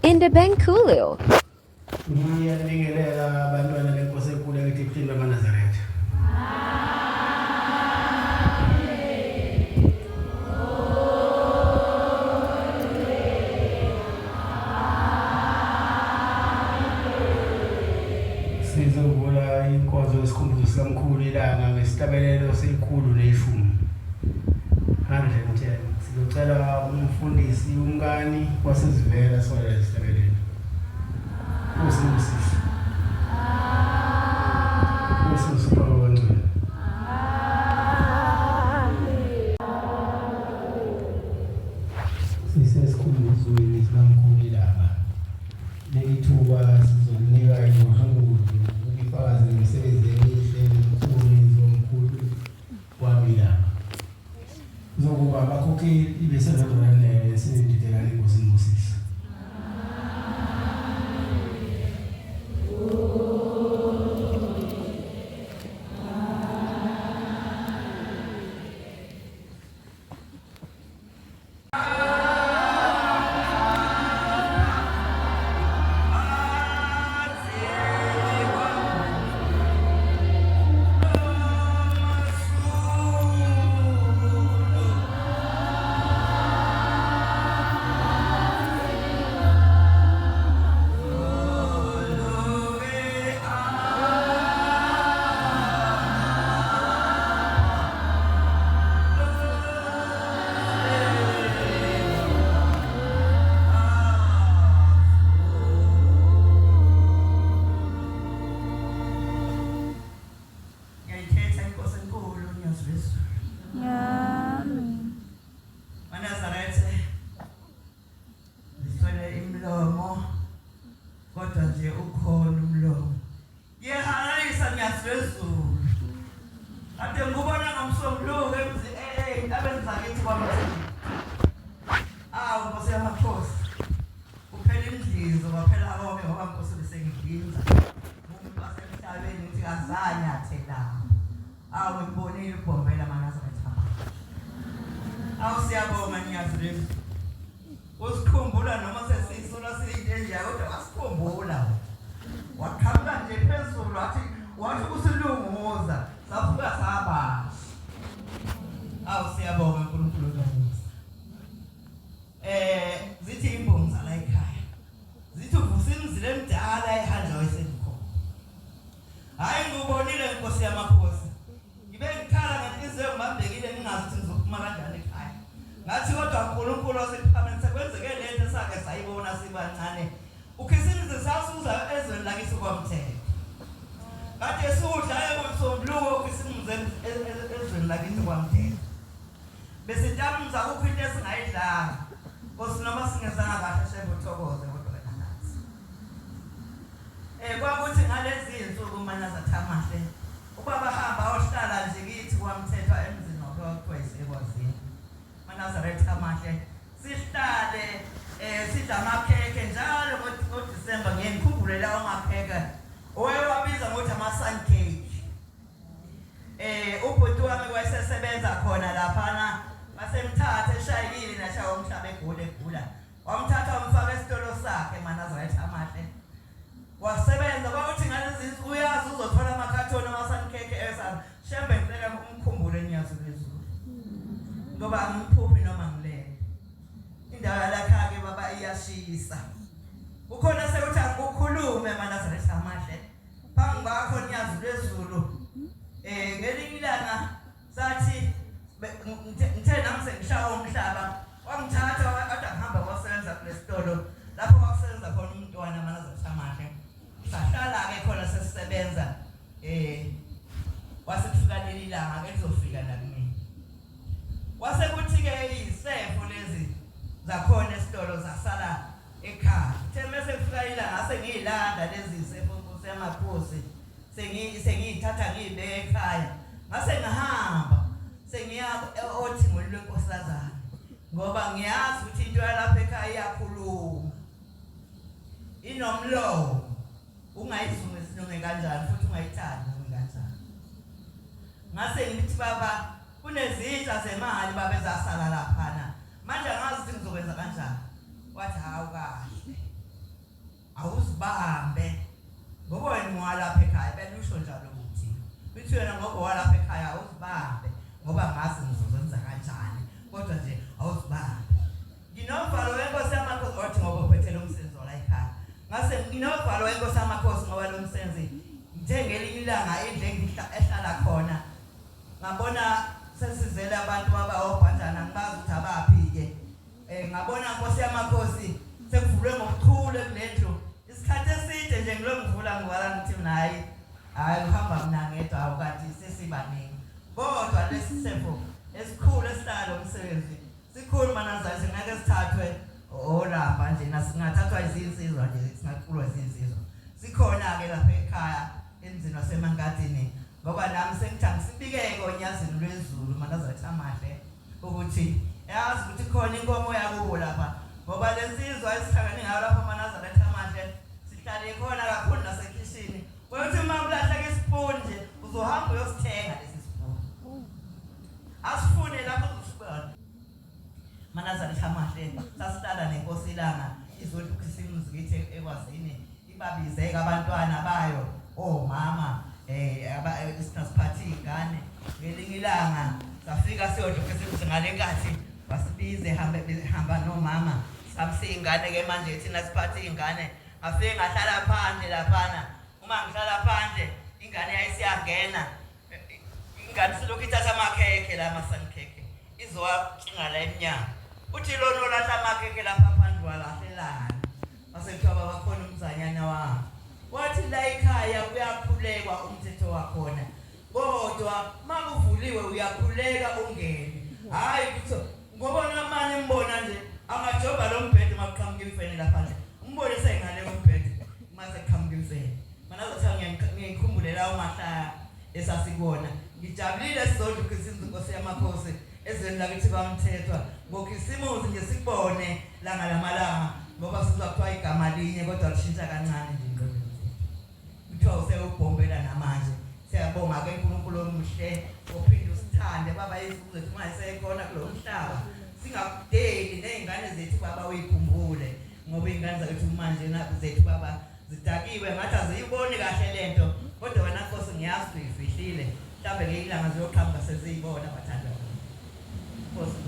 Ndabankulu. Ngiyabingelela abantwana benkosi enkulu eThixweni lamaNazaretha. Sizovula inkonzo yesikhumbuzo sikamkhulu ilanga ngesihlabelelo selikhulu neshumi. 110. Sizocela umfundisi umngani wasezivela sola isihlabelelo. Usibusise. Usibusise kwabangcwele. Sisesikhumuzweni sikamkhulu ilanga. Lelithuba sizolinika inguquko ukufakaza imisebenzi emihle nomsebenzi omkhulu wabila. Zokuba abakhokheli besebenza sindidelana inkosi Moses. Kodwa nje ukhona umlomo. Yehalisa ngiyasizulu. Ade ngubona ngomsombuluko abenza kithi kwamanje. Nkosi yamakhosi. Kuphela imidlizo baphela abome ngoba nkosi besengidinza. Umuntu wasemhlabeni uthi azanye athela. Ngibonile ibhombela maNazaretha. Siyabonga ngiyazizulu. Usikhumbula noma sesisola siyinte nje kodwa wasikhumbula. Waqhamuka nje phezulu wathi kusilunguza safuka saba. Siyabonga uNkulunkulu wethu. Zithi imbongi zala ekhaya. Zithi uvusa imizila emdala ehanja wesenkhona. Hayi ngubonile inkosi yamakhosi. Ngibe ngikhala ngenhliziyo ngibambekile ngingazi ukuthi ngizophuma kanjani ekhaya. Ngathi kodwa uNkulunkulu wasePhakamisa kwenzeke lento esake sayibona sibancane. Ukhisize sasuza ezweni lakithi kwamthetho. Kade sudla ebusombuluko kwisimuze ezweni lakithi kwamthetho. Bese tamza ukho into esingayidlanga. Nkosi noma singezanga kahle shebuthokoze kodwa wena nathi. Kwakuthi ngalezi insuku maNazaretha amahle. Ubaba hamba ohlala nje kithi kwamthetho emzini wakwaXhosa ekwazini. maNazaretha amahle. Sihlale sidla amakheke njalo ngoDisemba ngiyengikhumbule lawo amakheke. Owayewabiza ngokuthi ama-sun cake. Ubhuti wami wayesebenza khona laphana basemthatha eshayile nashawa umhlaba egula. Wamthatha wamfaka esitolo sakhe maNazaretha amahle. Wasebenza kwakuthi ngalezi insuku uyazi uzothola amakhathoni ama-sun cake esana. Shembe ngicela umkhumbule niyazulezulu. Ngoba ngiphuphi noma ngilele. Indawo yalakha-ke baba iyashisa. Ukhona sekuthi akukhulume maNazaretha amahle. Phambi kwakho niyazulezulu. Ngelinye ilanga sathi ngithe nami sengishawa umhlaba. Wangithatha wathi ngihamba kwasebenza kulesitolo. Lapho kwakusebenza khona umntwana maNazaretha amahle. Sahlala-ke khona sesisebenza. Wasekufika leli langa ke lizofika nakimi. Wasekuthi-ke izifo lezi zakhona esitolo zasala ekhaya. Mase kufika ilanga sengiyilanda lezi zifo Nkosi yamakhosi. Sengiyithatha ngiyibeka ekhaya. Mase ngihamba sengiya othingweni lwenkosazana. Ngoba ngiyazi ukuthi into yalapha ekhaya iyakhuluma. Inomlomo. Ungayizunge sinonge kanjani futhi ungayithandi kanjani. Ngase ngithi baba kunezitsha zemali babezasala laphana. Manje angazi ukuthi ngizokwenza kanjani. Wathi hawu kahle. uzibahambe ngoba wena walapha ekhaya belusho njalo ukuthi bithi wena ngoba walapha ekhaya uzibahambe ngoba ngazi ngizozenza kanjani kodwa nje awuzibahambe nginovalo wenkosi yamakhosi othi ngoba uphethe lo msebenzi la ekhaya ngase nginovalo wenkosi yamakhosi ngoba lo msebenzi njengelinye ilanga indle ehlala khona ngabona sesizele abantu abawobhanjana ngibazi ukuthi abaphi-ke ngabona nkosi yamakhosi sekuvulwe ngokukhulu kulendlu isikhathi eside nje ngilongivula ngiwala ngithi nayi hayi uhamba mina ngedwa awukanti sesibaningi kodwa lesi sefo esikhulu esihlalo umsebenzi sikhulu manazazi ngeke sithathwe olapha nje nasingathathwa izinsizwa nje singakhulwa izinsizwa sikhona-ke lapha ekhaya emzini wasemangadini ngoba nami sengithanda sibikeke onyazini lwezulu manazathi amahle ukuthi yazi ukuthi khona inkomo yakubo lapha ngoba lensizwa esihlangane ngayo lapha manazathi amahle sihlale khona kakhulu nasekhishini ukuthi uma ulahleke isipuni nje uzohamba uyosithenga lesi sipuni asifune lapho uzosibona manazathi amahle sasihlala nenkosi ilanga izodlukisa imiziki ekwazini ibabizeka abantwana bayo omama isinasiphathe ingane ngelinye ilanga safika siyodlukisa ngale nkathi basibize hamba nomama samse ingane ke manje thina siphathe ingane afike ngahlala phandle laphana uma ngihlala phandle ingane yayisiyangena ingane silokhu ithatha amakhekhe la masankhekhe izowacinga la emnyango uthi lona olahla amakhekhe lapha phandle walahlelana masekuthiwa babakhona umzanyana wami wathi la ekhaya uyakhulekwa umthetho wakhona kodwa makuvuliwe uyakhuleka ungene hayi kuthi ngoba namanye imbona nje angajoba lo mbhede maqhamuka imfene lapha nje umbone sengale umbhede mase qhamuka imfene manazathi ngiyikhumbulele umahlaya esasikona ngijabulile sizodlukisa inkosi yamakhosi ezweni lakithi bamthethwa ngokhisimuzi nje sikubone langa lamalanga ngoba sizakuthiwa igama linye kodwa lishintsha kancane nje ingqondo kuthiwa usewubhombela namanje siyabonga ke uNkulunkulu omuhle ophinde usithande baba yethu zethu mayisekhona kulo mhlaba singakudeli nezingane zethu baba uyikhumbule ngoba ingane zethu manje zethu baba zidakiwe ngathi aziyiboni kahle lento kodwa wena Nkosi ngiyazi uyifihlile mhlambe ngeilanga ziyoqhamba seziyibona bathandwa Nkosi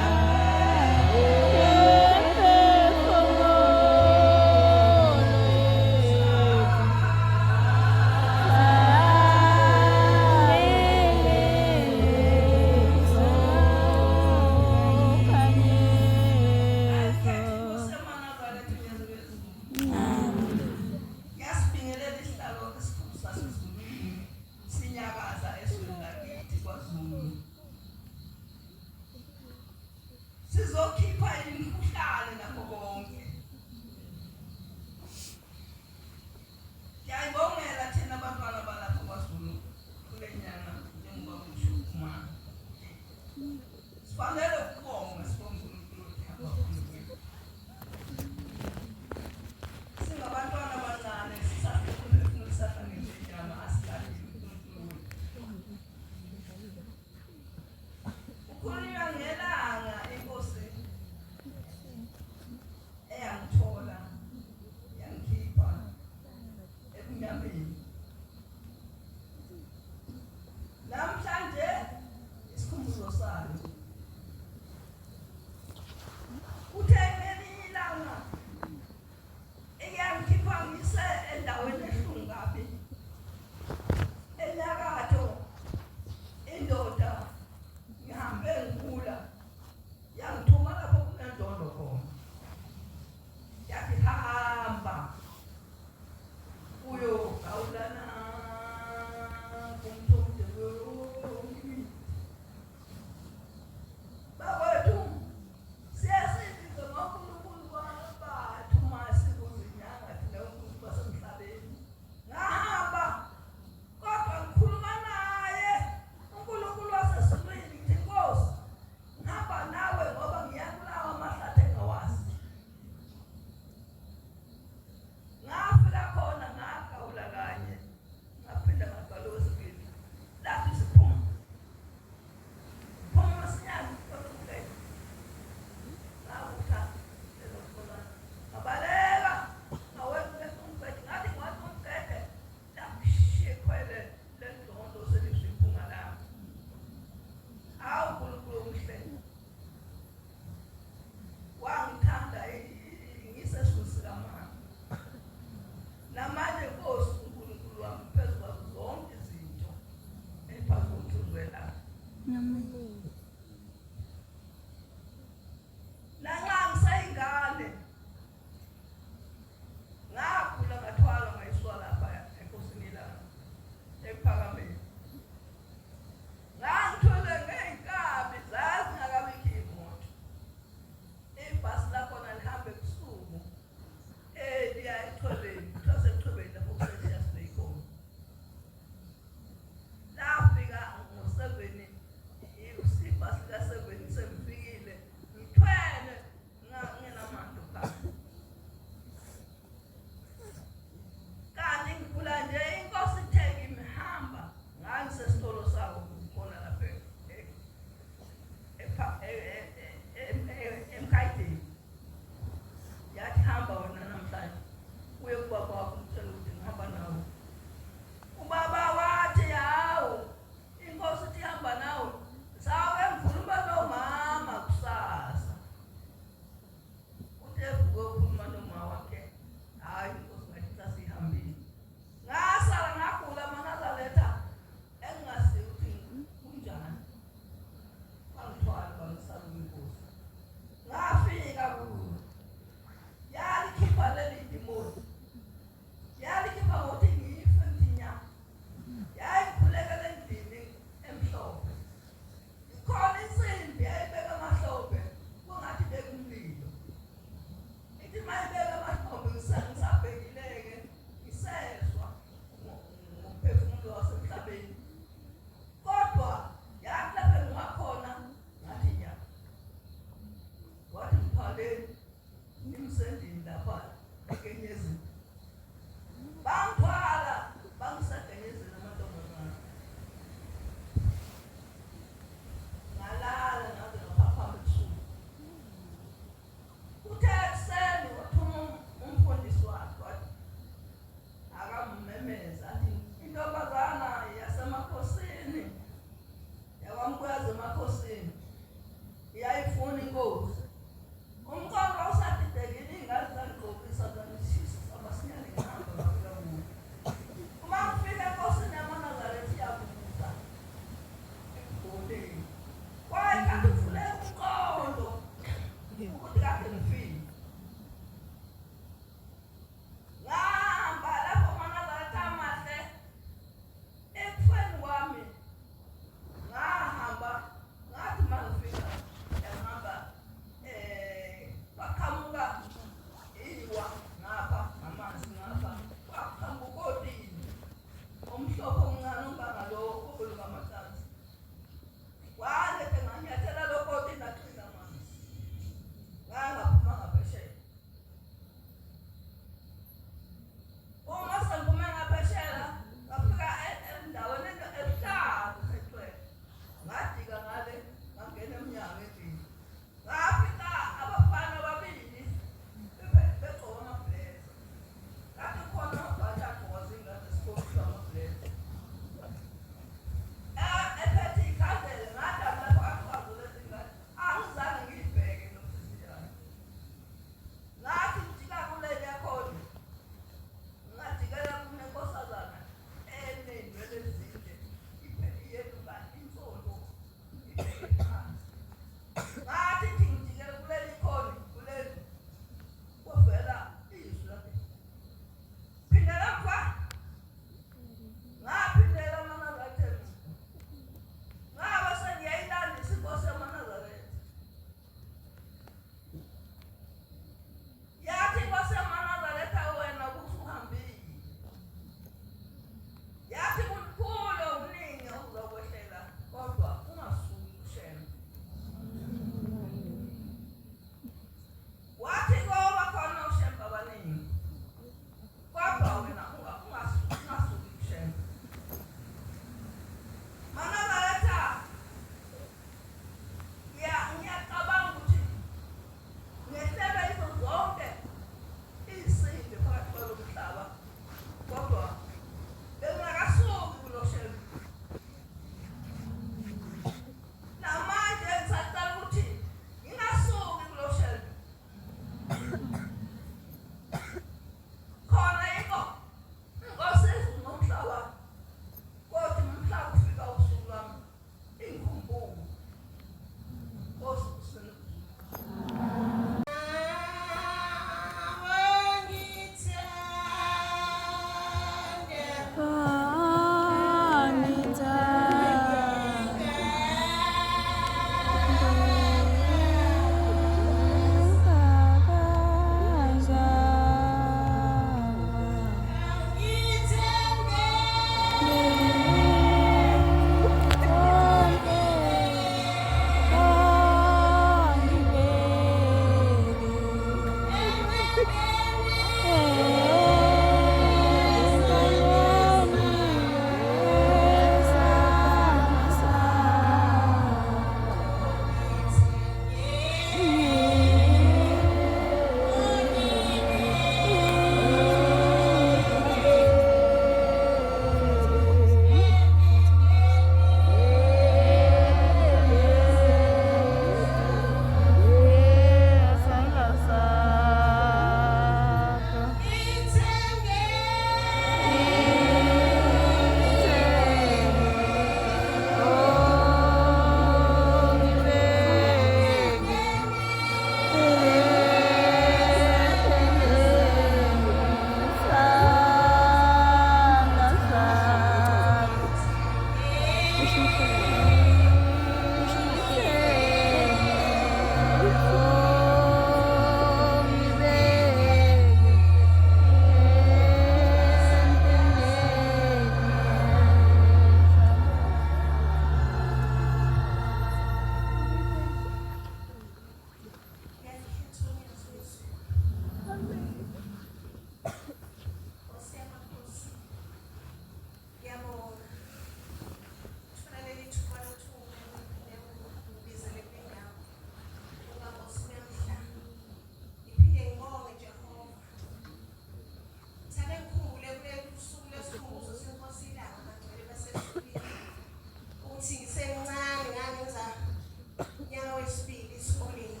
isikoleni.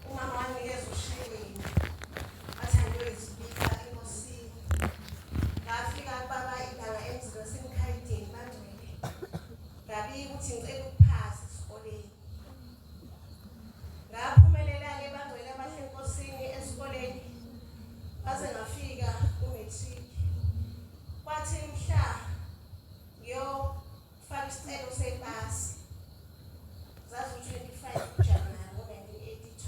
Umama wanginikeza ushayeleni. Athi angiyoyizibika enkosini. Ngafika baba ilanga emzini waseMkhayidini bangcwele. Ngabika ukuthi ngicela ukuphasa esikoleni. Ngaphumelela-ke bangcwele abahle enkosini esikoleni. Baze ngafika ku-matric. Kwathi mhla ngiyofaka isicelo sepasi. Zazi u-25 January ngo-1982.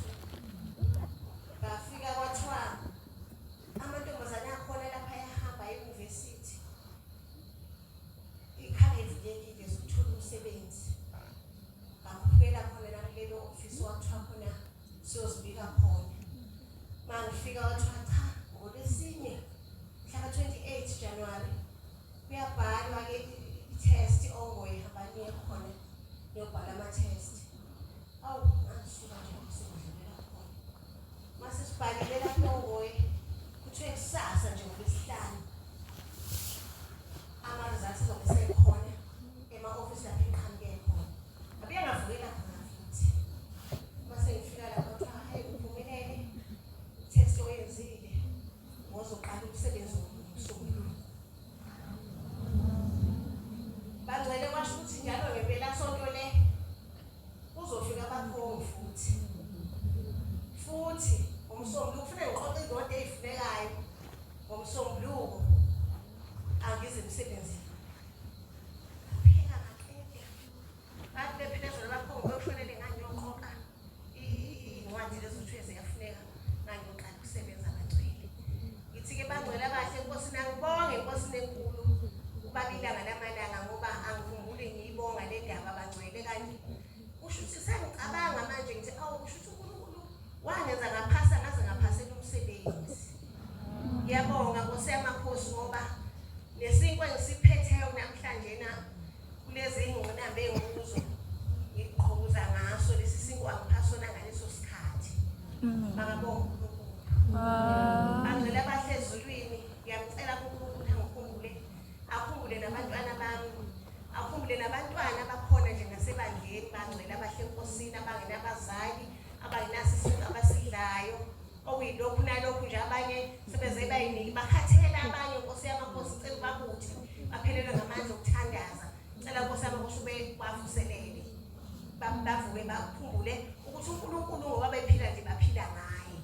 Ngafika kwathiwa amantombazane akhona lapha ayahamba e-university. Ikhala evulekile zokuthola umsebenzi. Ngakhulukela khona nakulelo ofisi kwathiwa khona siyozibika khona. Mangifika kwathiwa cha, ngoLwesine mhla ka-28 January kuyabhalwa-ke i-test ongoye hamba niye khona niyobhala ama-test. Awu, ngasuka nje ngisendlulela khona. Mase sibhalile lapho ongoye kuthiwe kusasa nje ngoLwesihlanu ama-results azobe sekhona ema-ofisi lapho engiqhamuke khona. Abuye ngavukela khona futhi. Mase ngifika lapho kuthiwa hayi uphumelele, i-test oyenzile ngozoqala umsebenzi ngoMsombuluko. Bangcwele kwasho ukuthi njalo ngempelasonto le kuzofika abakhongi futhi ngoMsombuluko kufanele ngiqoqe izinto ezifunekayo ngoMsombuluko angize emsebenzini. Ngaphika ngaqeda. Bathi bephelezelwa abakhongi befanele ngangiyoqoqa iy'ncwadi lezo kuthiwe ziyafuneka ngangiyoqala ukusebenza bangcwele. Ngithi-ke bangcwele abahle enkosini angibonge enkosini enkulu ubabilanga lamalanga ngoba angikhumbule ngiyibonga le ndaba bangcwele kanti kusho ukuthi sengicabanga manje ngithi awu kusho ukuthi uNkulunkulu wangenza ngaphasa ngaze ngaphasela umsebenzi. Ngiyabonga Nkosi yamakhosi ngoba nesinkwa engisiphetheyo namhlanje na kulezi ngqinamba enguzo ngiqhubuza ngaso lesi sinkwa ngiphasona ngaleso sikhathi. Bangabonga uNkulunkulu. Bangcwele abahle ezulwini ngiyamcela uNkulunkulu akhumbule nabantwana bami, akhumbule nabantwana abakhona nje ngasebandleni bangcwele abahle enkosini abangenabazali, abangenaso isinto abasidlayo, okuyilokhu nalokhu nje abanye sebeze bayiningi bakhathela abanye Nkosi yamakhosi cela babuthi baphelelwe ngamandla okuthandaza. Cela Nkosi yamakhosi ube bavuselele. Bavuke bakhumbule ukuthi uNkulunkulu ngoba bephila nje baphila ngaye.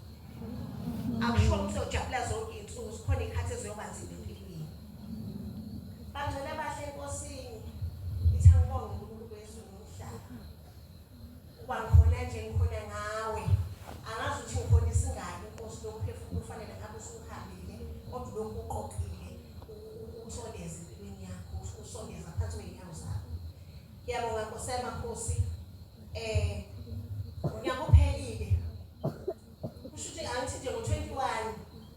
Akusho ukuthi uzojabula zonke iy'nsuku zikhona iy'khathi eziyoba nzima empilweni. Bangcwele abahle enkosini, ngithi angibonge uNkulunkulu wezulu nomhlaba. Uba ngikhona nje ngikhona ngawe. Angazi ukuthi ngikhona isingane Nkosi lokhu phefumula kufanele ngabe usuhambile kodwa lokhu uqoqile usondeze empilweni yakho, usondeza phansi kwey'nyawo zakho. Ngiyabonga Nkosi yamakhosi. Unyaka uphelile. Kusho ukuthi angithi nje ngo-21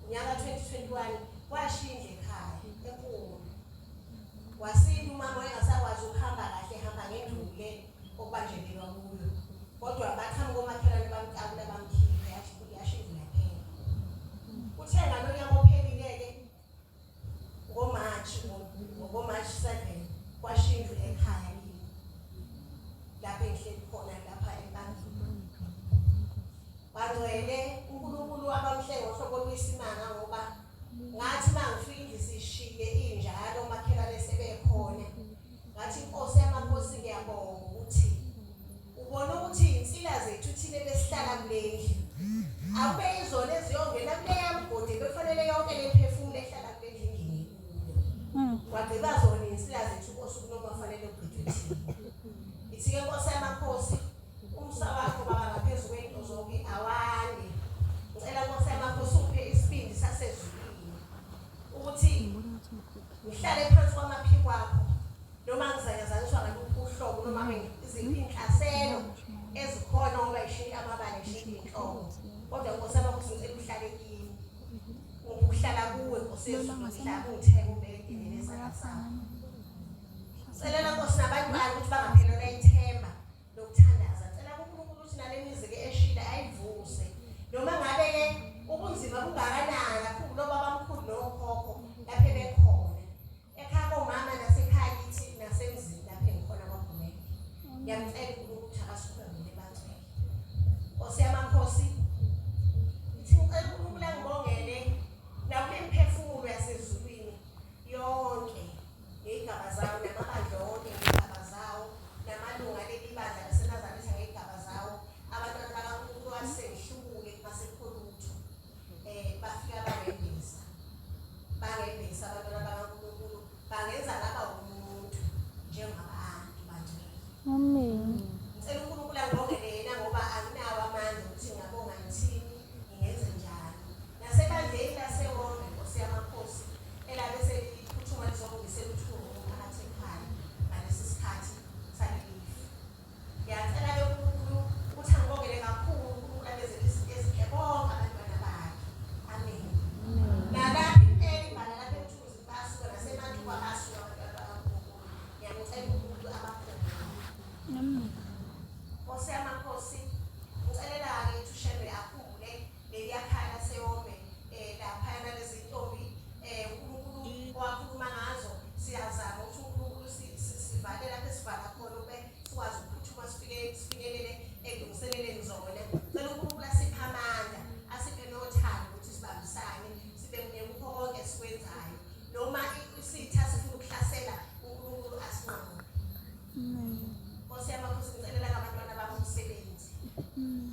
unyaka 2021 washindla ekhaya enkulu. Wasinda umama engasakwazi ukuhamba kahle hamba ngendlule okubanjelelwa kuyo. Kodwa baqhamuka omakhelwane bamkabula bamkhipha yashindla phela. Uthe ngalonyaka ophelile-ke ngo-March 7 kwashindlwa ekhaya yini. Lapho engihleli khona lapha ebangini. Bangcwele uNkulunkulu abamhle ngohlobo lwesimanga ngoba ngathi mangifika indlu sishile injalo makhelwane sebekhona. Ngathi Nkosi yamakhosi ngiyabonga ukuthi ubona ukuthi iy'nsila zethu thina besihlala kule ndlu akube izona eziyongena kuleya mgodi befanele yonke le mphefumulo ehlala kule ndlu ingene kuyo. Kwagqiba zona iy'nsila zethu Nkosi kunoma kufanele ugqithwe thina. Ithi-ke Nkosi yamakhosi umsa wakho baba ngaphezu kwento zonke awande. Ngicela Nkosi yamakhosi uphe isibindi sasezulwini ukuthi ngihlale phansi kwamaphiko akho noma ngizayazaliswa ngaluphi uhlobo noma iziphi iy'nhlaselo ezikhona ngoba ishintsha amabala ishintsha iy'nhlobo. Kodwa Nkosi yamakhosi ngicela uhlale kimi. Ukuhlala kuwe Nkosi yezulu umhlaba ungithenge ubeke endlini esandla sakho. Celela Nkosi nabantwana ukuthi bangaphelelwa ithemba lokuthandaza. Cela kuNkulunkulu ukuthi nale mizi-ke eshila ayivuse. Noma ngabe-ke ubunzima bungakanani kakhulu babamkhulu nokhokho lapho bekhona. Ekhaya komama nasekhaya kithi nasemzini lapho engikhona kwaGumede. Ngiyamcela uNkulunkulu ukuthi akasiphumelele bangcwele.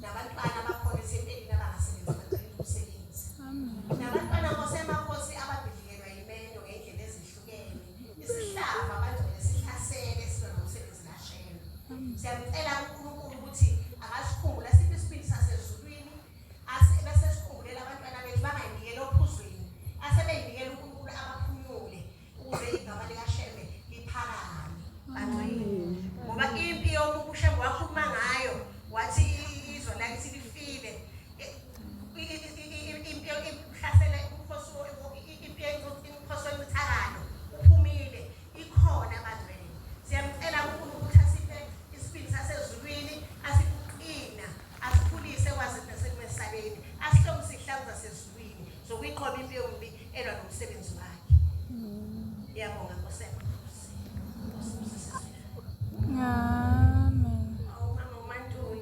nabantwana bakhona esempilweni abangasebenzi bacela umsebenzi. Nabantwana ngosemakhosi ababhidikelwa yimendo ngendlela ezihlukene. Isihlava abangcwele sihlasele silona umsebenzi lashela. Siyamcela uNkulunkulu ukuthi akasikhumbule siphi isipili sasezulwini bese sikhumbulele abantwana bethu bangayinikeli ophuzweni asebeyinikela uNkulunkulu abaphunyule ukuze igama likaShembe liphakame bangcwele. Ngoba impi yomuntu uShembe wakhuluma ngayo wathi izwe lakithi lifile. Impi yokuhlasela umkhosi wemithakalo uphumile ikhona bangcwele. Siyamcela uNkulunkulu ukuthi asiphe isipili sasezulwini asikuqina asikhulise kwazi nasemhlabeni asihlomisa ihlavu zasezulwini zokuyiqoba impi yombi elwa nomsebenzi wakhe. Ngiyabonga Nkosi. Amen. Awumama uMantuli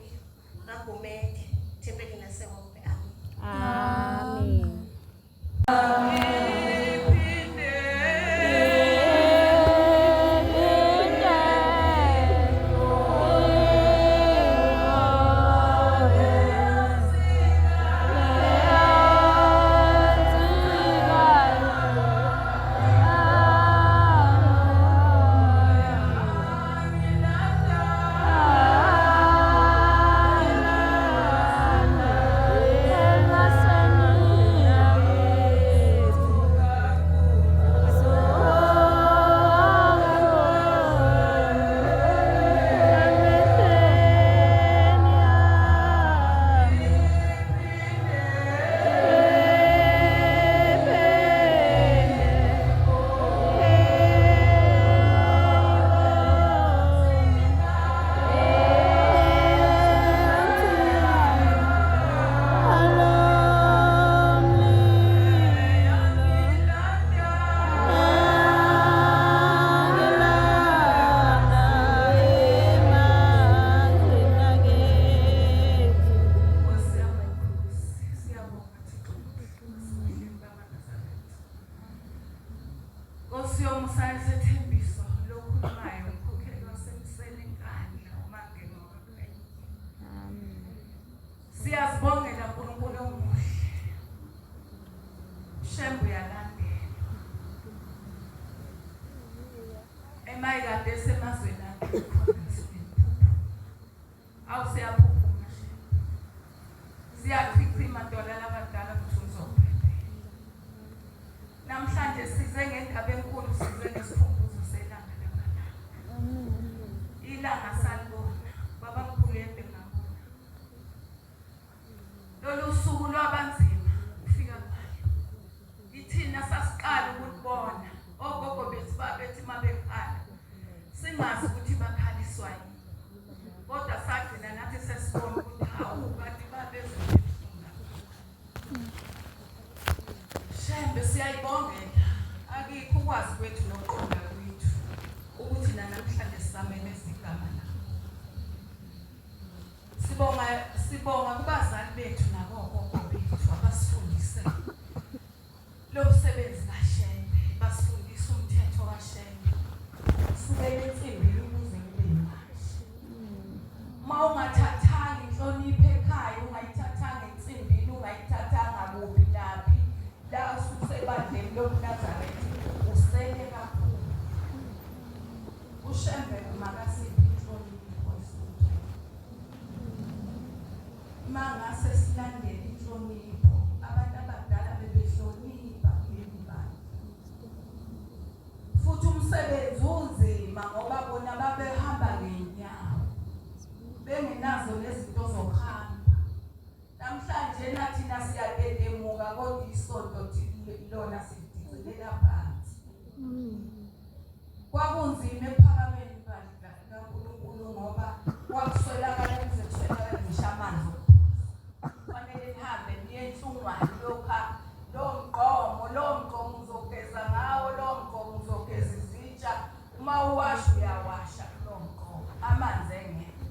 kaGumede thempeli nasewonke. Amen. Siyazibongela uNkulunkulu omuhle. Shembe uyalandela. Emayikade esemazweni akhe khona isiphupho. Awusiyaphupha Shembe. Siyachichima dolala abadala ukuthi uzophephela. Namhlanje size ngendaba enkulu size nesikhumbuzo selanga lamalanga. Ilanga salibona baba mkhulu yedwa ngakho. Lolu suku lwabanzima ufika ngalo. Ithina sasiqala ukubona ogogo bethu babethi mabekhala. Singazi ukuthi bakhaliswa yini. Kodwa sagcina nathi sesibona ukuthi hawu kanti babezifuna. Shembe siyayibongela. Akikho ukwazi kwethu noqonda kwethu ukuthi namhlanje sisamele izigama la. Sibonga kubazali bethu nabogogo bethu abasifundise lo msebenzi kaShembe, basifundisa umthetho kaShembe. Sibeke insimbi ukuze kube imali. Mawungathathanga inhlonipho ekhaya, ungayithathanga insimbi, ungayithathanga kuphi laphi, la usebandleni lobuNazaretha usele kakhulu. uShembe makasiphi inhlonipho esikutheni. Mangase silandele inhlonipho, abantu abadala bebehlonipha kuleli. Futhi umsebenzi unzima ngoba bona babehamba ngenyawo. Bengenazo nezinto zokuhamba. Namhlanje nathi siyadedemuka kodwa isonto lona sidicilela phansi. Kwakunzima ephakameni kaNkulunkulu ngoba kwakuswelakala kuze kuswelakala ngisho amanzi. Fanele nihambe niye enhlungwane lokha lo mgqomo uzogeza ngawo, lo mgqomo uzogeza izitsha. Uma uwasha uyawasha lo mgqomo, amanzi engekho.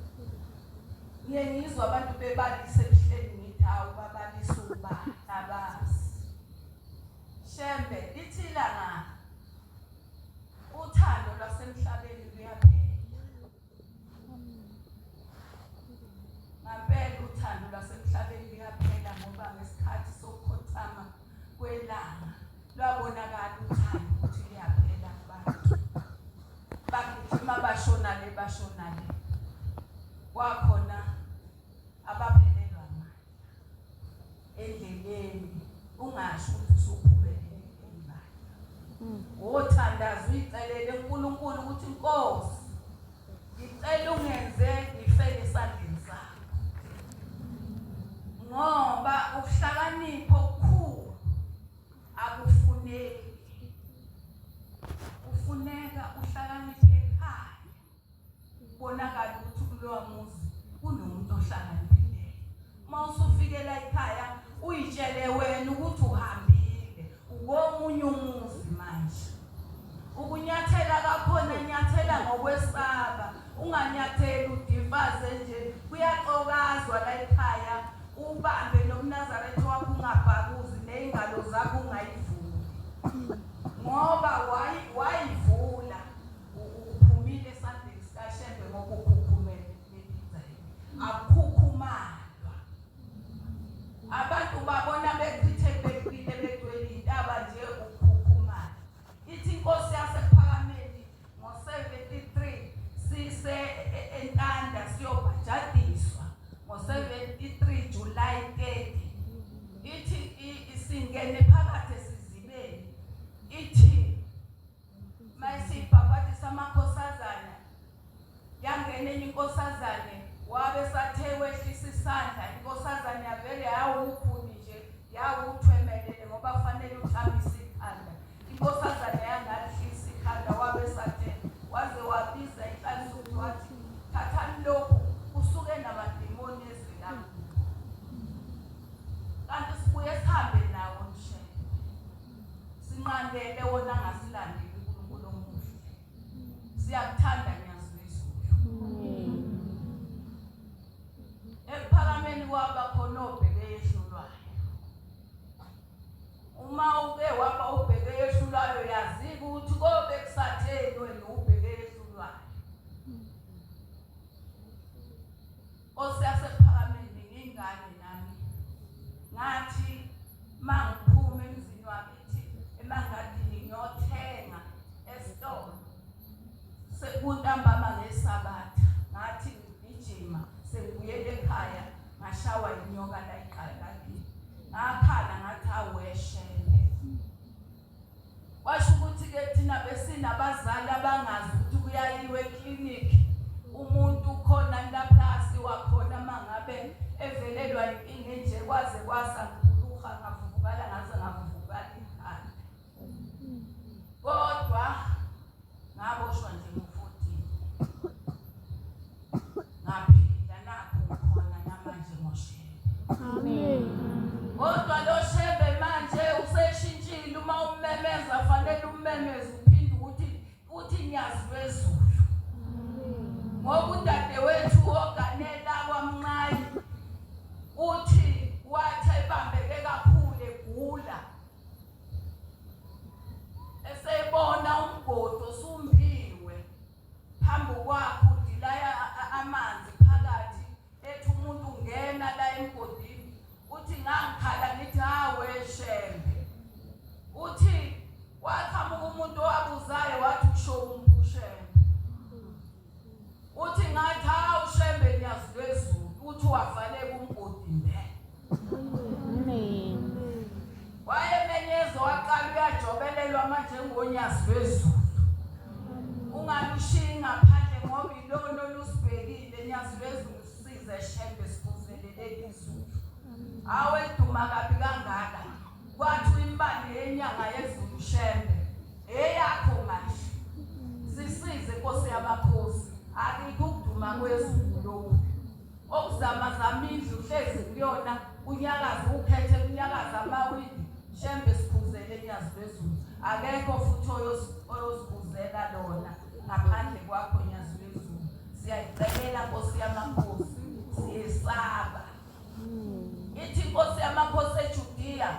Niye ngizwa abantu bebalise ebuhleni ngithi hawu babalisa ukuba abazi. Shembe lithi ilanga uthando lwasemhlabeni luyaphela. Ngampela uthando ngoba ngesikhathi sokukhothama kwelanga lwabonakala ukhanya ukuthi liyaphela abantu bagijima bashona le kwakhona abaphelelwa amandla endleleni ungasho ukuthi usuphumelele imbala othandaza uyicelele uNkulunkulu ukuthi Nkosi ngicela ungenze ngifele esandleni sakho ngoba ukuhlakanipha okukhulu akufuneki ufuneka uhlakaniphe ekhaya ubonakala ukuthi kulowa muzi kunomuntu ohlakaniphileyo mawusufikela ekhaya uyitshele wena ukuthi uhambile ukomunye umuzi manje ukunyathela kakhona nyathela ngokwesaba unganyatheli udifaze nje kuyaxokazwa la ekhaya ubambe nomNazaretha wakho ungabhakuzi nezingalo zakho ungayivuli ngoba wayivula uphumile esandleni sikaShembe ngoba ukhukhumele lelizwe akukhukumalwa abantu babona bechithekile begcwele intaba nje ukhukhumala ithi inkosi yasephakameni ngo-73 sise entanda siyobhajadiswa ngo-73 July 30 ithi isingene phakathi esizibeni ithi mayisibhabhathisa amakhosazana yangene inkosazane wabe sathe wehlisa isandla inkosazane yavele yawuphuni nje yawuthwemelele ngoba kufanele uthamisa ikhanda inkosazane yangahlisa ikhanda wabe sathe waze wabiza inhlanzuthu wathi thathani lokhu kusuke namadimoni ezilanga kanti sibuye sihambe nawo nje sinqandele wona ngasilandeli uNkulunkulu omuhle siyakuthanda nyazizulu ephakameni kwaba khona obheke yehlulwayo uma uke waba ubheke yehlulwayo yazika ukuthi kobe kusatheni wena ubheke yehlulwayo osiyasephakameni ngingane nami ngathi mangiphume emzini wakithi emangadini ngiyothenga esitolo sekuntambama ngesabatha ngathi ngijima sekuyele ekhaya ngashawa inyoka la iqalakini ngakhala ngathi aweshele washo ukuthi ke thina besinabazali abangazi ukuthi kuyayiwe clinic umuntu khona lapha asiwakhona mangabe evelelwa inkinga nje kwaze kwasanguluha ngavuvukala ngaze ngavuvukala ikhanda kodwa ngaboshwa nje ngo-14 ngaphila nakho khona namanje ngoshebe Amen. kodwa lo shebe manje useshintshile uma ummemeza fanele ummemeze uphinde uthi nyazi lwezulu ngoba udadewethu oganela kwamnqayi uthi wathi ebambeke kakhulu egula esebona umgodi osumbiwe phambi kwakhe udilaya amanzi phakathi ethi umuntu ungena la emgodini uthi ngangikhala ngithi hawe Shembe uthi waqhamuka umuntu owabuzayo wathi usho umuntu Shembe uthi ngathi hawu Shembe niyazilwezulu uthi wavaleka umgodi mbele Amen. wayemenyezo waqala uyajobelelwa manje ngonyazi lwezulu ungalushiyi ngaphandle ngoba ilona olusibhekile nyazi lwezulu size Shembe sivuzeleleke izulu awe duma kabi kangaka kwathi imbali yenyanga yezulu Shembe eyakho manje sisize Nkosi yamakhosi akikho ukuduma kwezulu lokhu okuzama zamindlu uhlezi kuyona unyakaza ukhethe unyakaza amawindi Shembe siphuzele nyazi lwezulu akekho futhi oyosibuzela lona ngaphandle kwakho nyazi lwezulu siyayicela Nkosi yamakhosi siyesaba ithi Nkosi yamakhosi eJudiya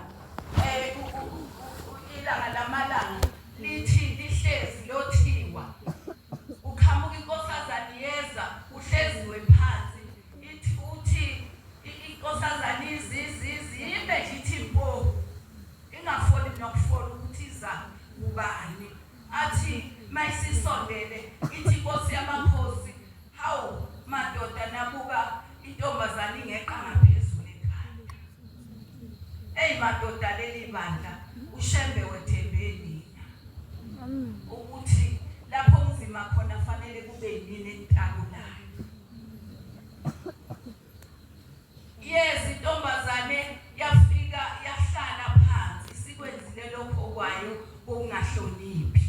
ilanga lamalanga lithi lihlezi lothiwa uqhamuka inkosazana yeza uhleziwe phansi ithi uthi inkosazana izizi ingeqa ngaphezulu ekhanda. Ey madoda leli bandla ushembe wethembeni ukuthi lapho kunzima khona fanele kube yini entalulayo. Yes, intombazane yafika yahlala phansi sikwenzile lokho kwayo kungahloniphi.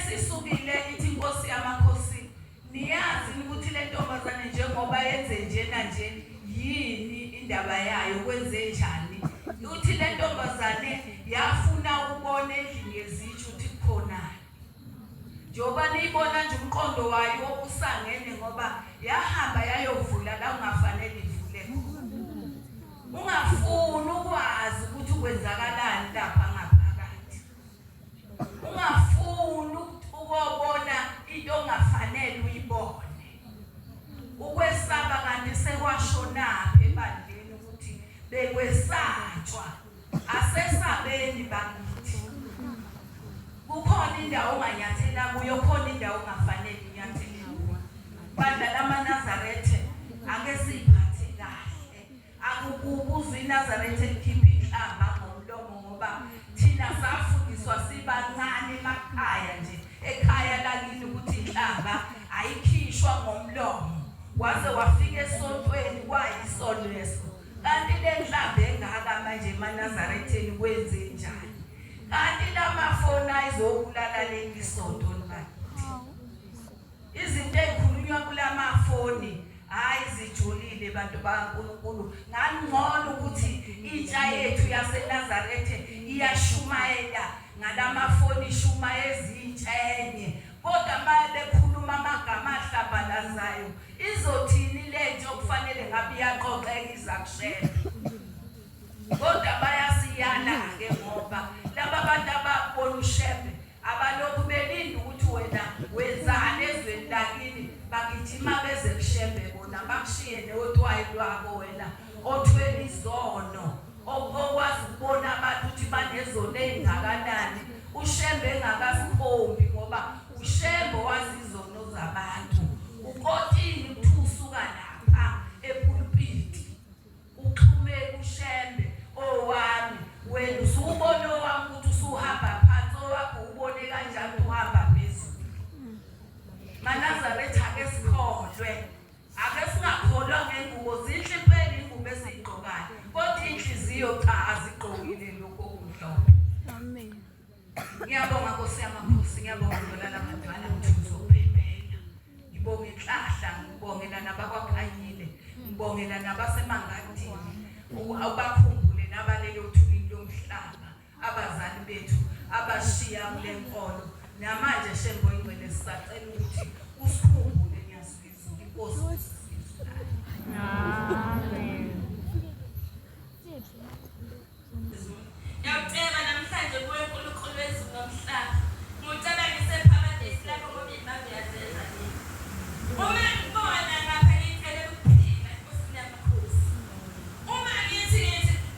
Sisukile ithi inkosi yamakhosi niyazi ukuthi le ntombazane njengoba yenze njena nje yini indaba yayo kwenze njani. Uthi le ntombazane yafuna ukubona endlini yezitsho ukuthi khona njengoba niyibona nje umqondo wayo usangene ngoba yahamba yayovula la ungafanele ivule khona. Ungafuni ukwazi ukuthi kwenzakalani lapha ngaphakathi. Ungafuni ukubona into ongafanele uyibone. Ukwesaba kanti sekwashona ebandleni ukuthi bekwesatshwa. Asesabeni bakithi. Kukhona indawo onganyathela kuyo, khona indawo ongafanele unyathele kuyo. Bandla lamaNazaretha ake siphathe kahle. Akukubuzwa iNazaretha likhipha inhlamba ngomlomo ngoba thina safundiswa sibancane emakhaya nje. Ekhaya lakini ukuthi inhlamba ayikhishwa ngomlomo. Waze wafika esontweni kwayisono leso. Kanti le nhlamba engaka manje eManazaretheni kwenze njani? Kanti lamafoni ayizobulala leli sonto libakithi. Izinto ezikhulunywa kulamafoni hayi zijulile bantu baNkulunkulu. Ngangcono ukuthi intsha yethu yaseNazaretha iyashumayela ngalamafoni ishuma ezintshenye. Kodwa maye bekhuluma amagama ahlambalazayo izothini lento okufanele ngabe iyaqoqeka izakushela. Kodwa bayasiyana ke ngoba laba bantu ababona ushembe abalokhu belinda ukuthi wena wenzani ezweni lakini bakithi mabeze kushembe bona bakushiye neotwayi lwabo wena othwele izono okwazi ukubona abantu ukuthi banezono ezingakanani. Ushembe engakasikhombi ngoba ushembe wazi izono zabantu. Ukotini uthusuka lapha epulpiti uxhume ushembe owami wena usubona owami ukuthi usuhamba phansi owakho ubone kanjani uhamba phezulu. MaNazaretha ake sikholwe ake singakholwa ngengubo zinhle impela ingubo ezigqokayo kodwa inhliziyo cha azigqokile lokho kumhlophe. Amen. Ngiyabonga Nkosi yamakhosi, ngiyabonga ngolala madala mthuzo uphembela. Ngibonga inhlahla, ngibongela nabakwakhanyile, ngibongela nabasemangadini. Ubakhumbule nabalele othulini lomhlaba, abazali bethu abashiya kule nkolo. Namanje shembo ingcwele sisacela ukuthi usikhumbule ngiyasizwa inkosi. Amen. Ngiyacela namhlanje kuwe uNkulunkulu wezulu nomhlaba. Ngicela ngisephakade silapho ngoba imbavu yazenza nini. Uma ngibona ngapha ngicela ukuphila Nkosi yamakhosi. Uma ngithi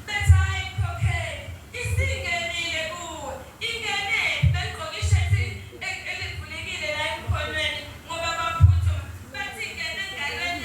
bethi hayi khokhela isingenile kuwe. Ingene begqoka ishirt elivulekile la emkhonweni ngoba baphuthuma. Bethi ingene engalweni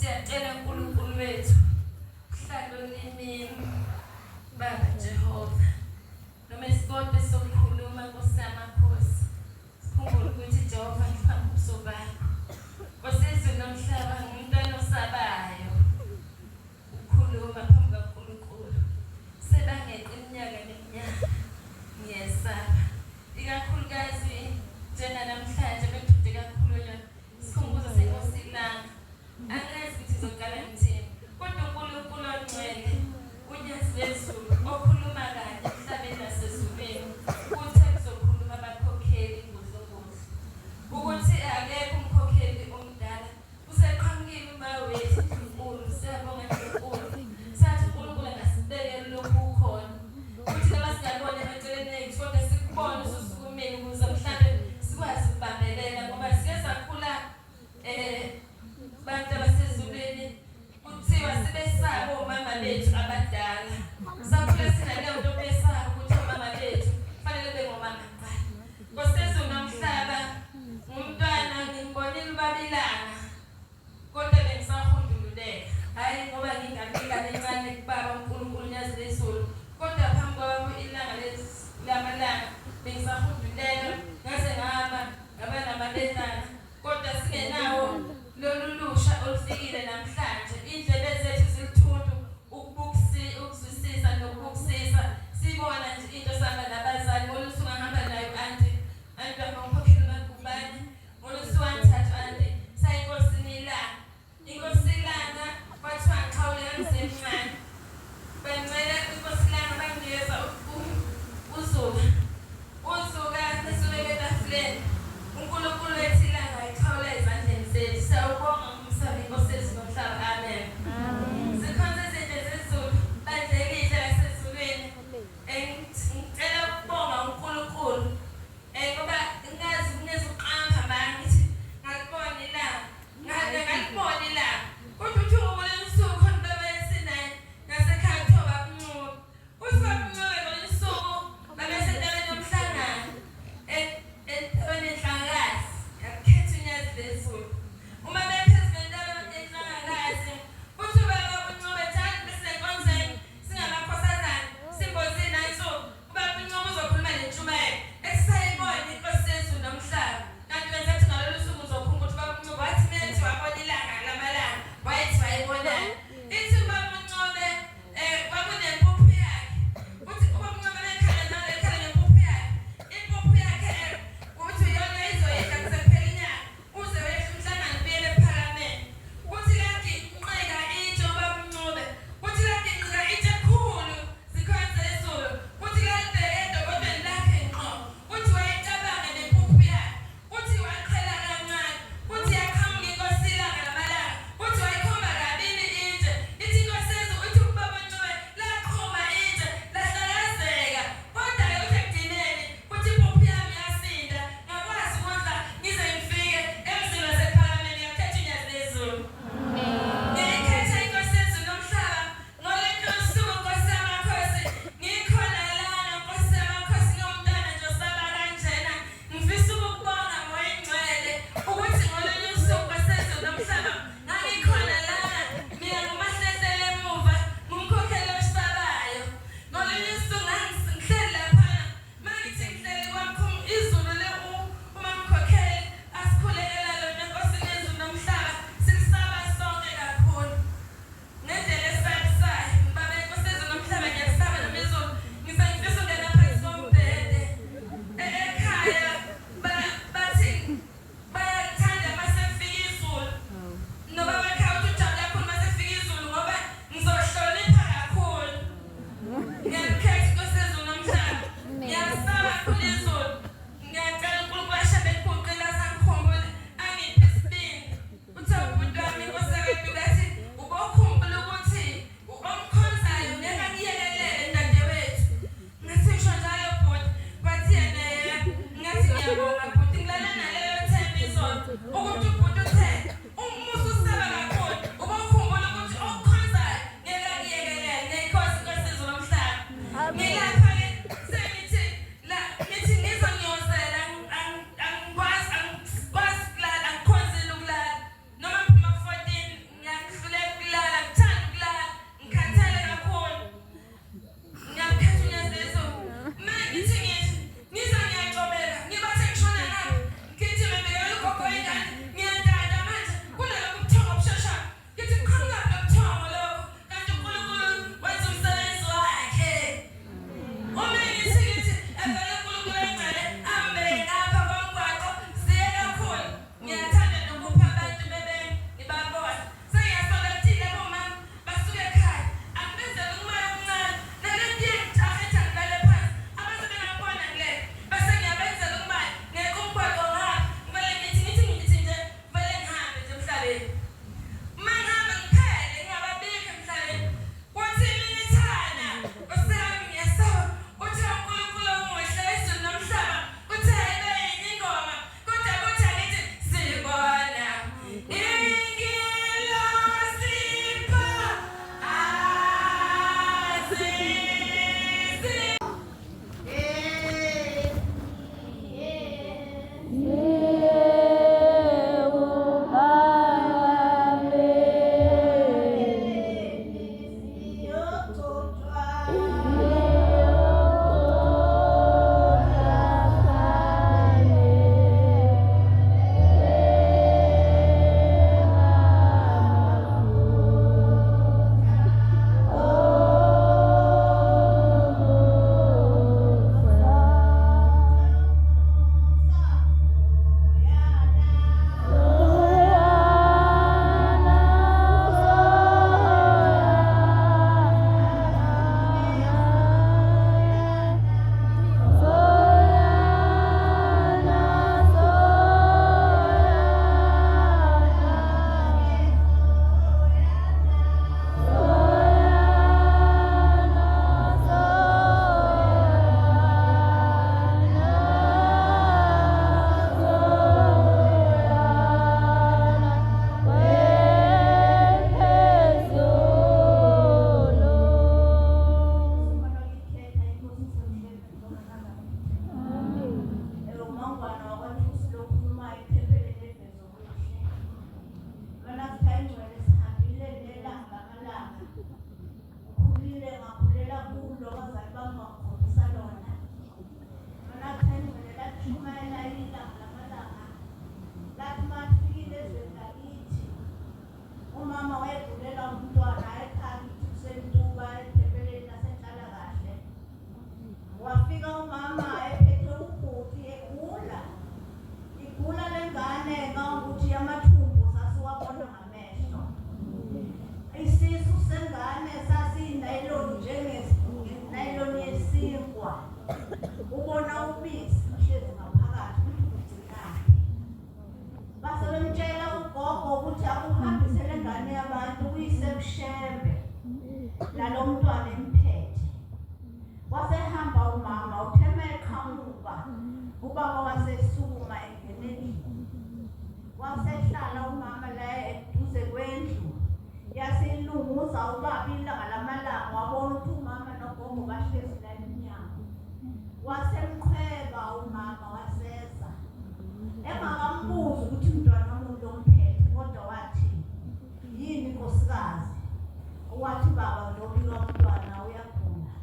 siyacela uNkulunkulu wethu hlalo nimini Baba Jehova noma isikodwa sokukhuluma Nkosi yamakhosi sikhumbule ukuthi Jehova ngiphambi kubuso bakho Nkosizwe nomhlaba ngumntwana osabayo ukhuluma phambi kaNkulunkulu sebangeqe iminyaka neminyaka ngiyesaba ikakhulukazi njena namhlanje bekude kakhulu sikhumbuza senkosi ilanga angazi ukuthi ngizoqala ngithini kodwa uNkulunkulu ongcwele uNyazi wezulu okhuluma kanye emhlabeni nasezulwini uthe kuzokhuluma abakhokheli ngozongozi ukuthi akekho umkhokheli omdala useqhamukile uma wethu uNkulunkulu siyabonga uNkulunkulu sathi uNkulunkulu angasibekeli lokhu ukhona ukuthi noma singabona emaceleni ethu kodwa sikubone ususukumile ukuze mhlawumbe sikwazi ukubambelela ngoba sike sakhula bantu abasezulwini kuthiwa sibesaba omama bethu abadala sakhula sinaleyo nto besaba ukuthi omama bethu kufanele bengomama kuqala Nkosizwe nomhlaba ngumntwana ngimbonile ubabilanga kodwa bengisahundululeka hayi ngoba ngingabingane encane kubaba uNkulunkulu Nyazi wezulu kodwa phambi kwabo ilanga lamalanga bengisahunduleka ngaze ngahamba ngaba namabezana kodwa singenawo lolu lusha olufikile namhlanje indlebe zethu zilithundu ukuzwisisa nokubukisisa sibona nje into sihamba nabazali olusunga nayo anti bangakhokheli makubani olusuwanthathu anti sayinkosini ilanga inkosi ilanga kwathiwa ngikhawuleka ngisemncane bengcela inkosi ilanga banginikeza uzuka sesibeke etafuleni uNkulunkulu wethu ilanga ayikhawula ezandleni zethu siyawubonga umsabi inkosi yethu nomhlaba amen zikhona izinto zezulu bandla elihle lasezulwini ngicela ukubonga uNkulunkulu ngoba ngazi kunezuqamba mangithi ngakubona ilanga ngalibona ilanga kodwa uthi ngobona isuku khona babesinayo ngasekhaya kuthiwa babuncuba uthi babuncuba ngolunye usuku babesendaweni yomhlangano endaweni enhlangakazi yakukhetha uNyazi wezulu uma bephezu kwendaweni enhlangakazi uthi babuncuba thani besenkonzeni singamakhosazana simbozini ayisuku ubabuncuba uzokhuluma nentshumayelo esisayibona inkosi yezulu nomhlaba kanti benzathi ngalolu suku uzokhuluma ukuthi babuncuba wathi methi wabona ilanga lamalanga wayethi wayibonani ithi ubabuncuba kwakunempuphu yakhe uthi ubabuncuba ekhala ngempuphu yakhe impuphu yakhe uthi yona izoyidla kusekuphela inyanga uze wehle umhlangano ubuyele ephakameni uthi lakhe inqika itshe ubabuncuba uthi lakhe inqika itshe ekhulu zikhona zezulu uthi lakhe edokotweni lakhe ngqo uthi wayicabanga nempuphu yakhe uthi waqhela kancane uthi yaqhamuka inkosi ilanga lamalanga uthi wayikhomba kabili itshe ithi inkosi yezulu uthi ubabuncuba laqhuma itshe lahlakazeka kodwa uthi ekugcineni uthi impuphu yami yasinda ngakwazi ukudla ngize ngifike emzini wasephalameni ngakhetha uNyazi wezulu ngiyikhetha inkosi yezulu nomhlaba ngolunye usuku Nkosi yamakhosi ngikhona lana Nkosi yamakhosi ngiyomntwana nje osaba kanjena ngifisa ukukubonga moyingcwele ukuthi ngolunye usuku Nkosi yezulu nomhlaba ngangikhona lana mina ngumahlehlela emuva ngumkhokheli osibabayo ngolunye usuku ngihleli laphana mangithi ngihleli kwamkhulu izulu uma mkhokheli asikhulekela lona Nkosini yezulu nomhlaba silisaba sonke kakhulu ngendlela esabisayo baba inkosi yezulu nomhlaba ngiyasaba noma izulu ngifisa ungena phansi kombhede ekhaya bathi bayathanda mase kufika izulu noba bekhaya uthi ujabula kakhulu mase kufika izulu ngoba ngizohlonipha kakhulu ngiyakhetha inkosi yezulu nomhlaba ngiyasaba kakhulu izulu ngiyacela uNkulunkulu ashabe ephuqile asangikhumbule angiphe isibindi uthe ubhuti wami inkosi yakhe athi ubokhumbula ukuthi omkhonzayo ngeke akuyekelele dadewethu ngathi ngisho njalo bhuti bathi yena ngathi ngiyabonga bhuti ngilala naleyo themba izolo ukuthi ubhuti uthe umusa usaba kakhulu ubokhumbula ukuthi okukhonzayo ngeke akuyekelele ngekhosi inkosi yezulu nomhlaba ngilapha-ke sengithi ngithi ngizonyozela angikwazi kulala angikhonzile ukulala noma phuma ku-14 ngiyakufika nalo mntwana emphethe. Wasehamba umama uthema eqhamuka, ubaba wasesukuma engenelile. Wasehlala umama la eduze kwendlu, yasilunguza ubaba ilanga lamalanga, wabona ukuthi umama nogogo bahlezi la emnyango. Wasemqhweba umama waseza, engakambuzi ukuthi umntwana womuntu omphethe, kodwa wathi, yini nkosikazi? Wathi baba lobika umntwana uyagula.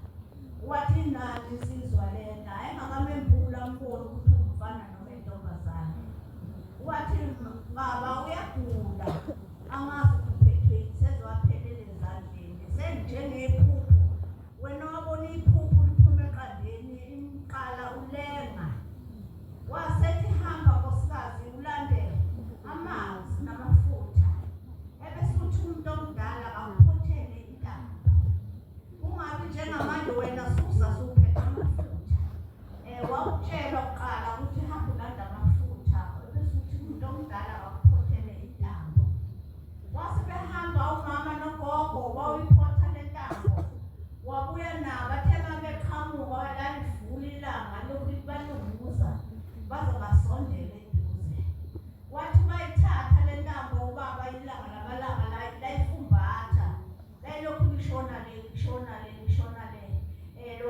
Wathi nani sizwa lena, engakamembula mbona ukuthi umfana noma intombazane. Wathi baba uyagula, angazi uphethwe sezwaphelele ezandleni, senjengephuphu. Wena wabona iphuphu liphuma eqandeni, imqala ulenga. Wasethi hamba nkosikazi ulandele amanzi namafutha, ebese uthi umuntu omdala akuphothele intamo. Ungabi njengamanje wena susa suphethe amafutha. Wawutshelwa kuqala ukuthi hamba ulanda amafutha, ebese uthi umuntu omdala akuphothele intamo. Wasebehamba umama nogogo bawiphotha le ntambo. Wabuya nabo bathe babeqhamuka lalivula ilanga lokuthi balunguza baze basondele eduze. Wathi bayithatha le ntambo ubaba ilanga lamalanga layifumbatha, layilokhu lishona le lishona le lishona le.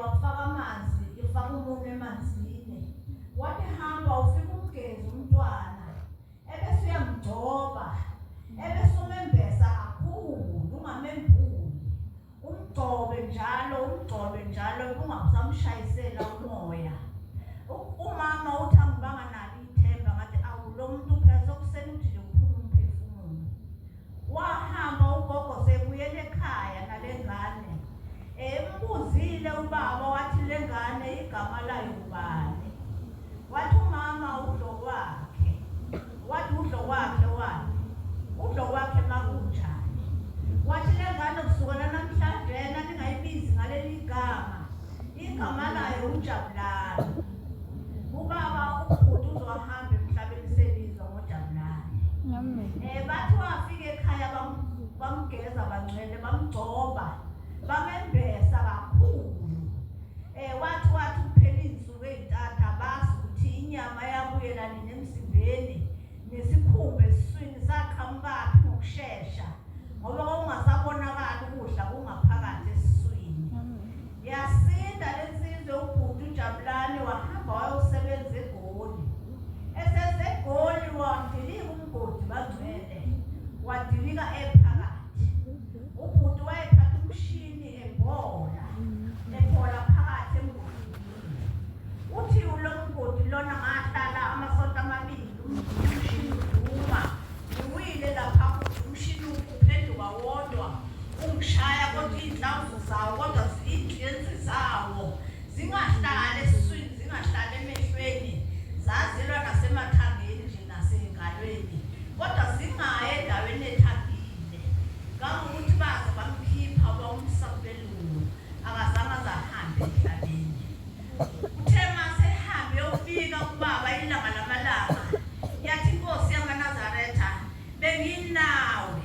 Wakufaka amanzi, ifaka umunwe emanzini. Wathi hamba ufike umgezi umntwana, ebese uyamgcoba, ebese umembesa kakhulu, ungamembuli. Umgcobe njalo ungamsamshayisela umoya. Umama uthi angibanga nalo ithemba ngathi lo muntu phela sokuseni uthi nje uphuma umphefumulo. Wahamba ugogo sebuyele ekhaya nale ngane. Embuzile ubaba wathi le ngane igama layo ubani. Wathi umama udlo wakhe. Wathi udlo wakhe wani? Udlo wakhe makunjani? Wathi le ngane kusukela namhlanje ningayibizi ngaleli gama. Igama layo uJabulani. Ubaba ubhuti uzohamba emhlabeni selizwa ngoJabulani. Bathi wafika ekhaya bamgeza bangcwele bamgcoba bamembesa kakhulu. Wathi kuphela insuku ezintathu abazi ukuthi inyama yabuyela nemsimbeni nesikhumba esiswini saqhamukaphi ngokusheshsha, ngoba kungasabonakala ukudla kungaphakathi esiswini. Yasinda lensizwe ubhuti uJabulani wahamba wayosebenza eGoli. Esesegoli wandilika umgodi bangcwele, wadilika ephakathi. Ubhuti wayephatha umshini ebola phakathi emgodini. Uthi ulo mgodi lona ngahlala amasonto amabili, umshini uduma. Uwile lapha umshini uphenduka wodwa, ungishaya kodwa iy'nhlamvu zawo, kodwa iy'nhlenzi zawo zingahlali esiswini, zingahlali emehlweni, zazilwa nasemathangeni nje nasey'ngalweni, kodwa zingayi endaweni ethambile. Kangokuthi baze bamkhipha bamsabelungu, akazange azahambe emhlabeni. Uthe masehambe yofika kubaba ilanga lamalanga, yathi inkosi yamaNazaretha, benginawe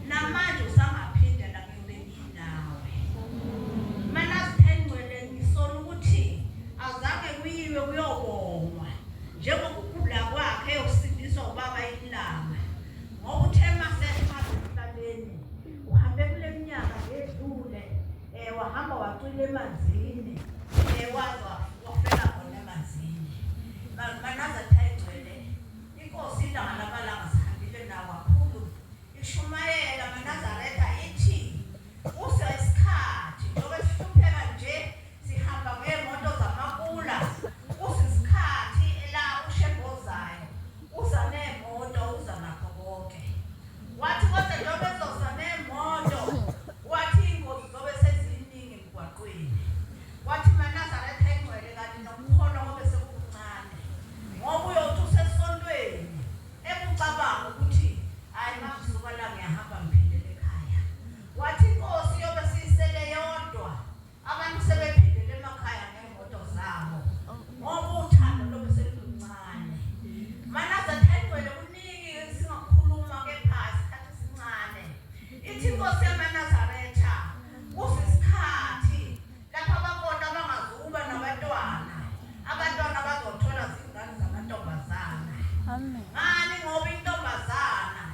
namanje usangaphinde la ngiyobe nginawe. Mana sithengcwele ngisona ukuthi azange kuyiwe kuyobongwa njengokugula kwakhe eyosindiswa ubaba ilanga. Ngokuthe masehamba emhlabeni uhambe kule minyaka edlule, wahamba wacwila emanzini, waze wafela khona emanzini. Manazaretha egcwele inkosi ilanga lamalanga sihambile nawo kakhulu ishumayela maNazaretha ithi uze isikhathi njengoba sihlupheka nje sihamba ngeemoto zamakula, uze isikhathi la ushembozayo uza neemoto uza nakho konke. Wathi kodwa njengoba ezoza neemoto, wathi iy'ngozi zobe seziningi emgwaqweni. ngani ngoba intombazana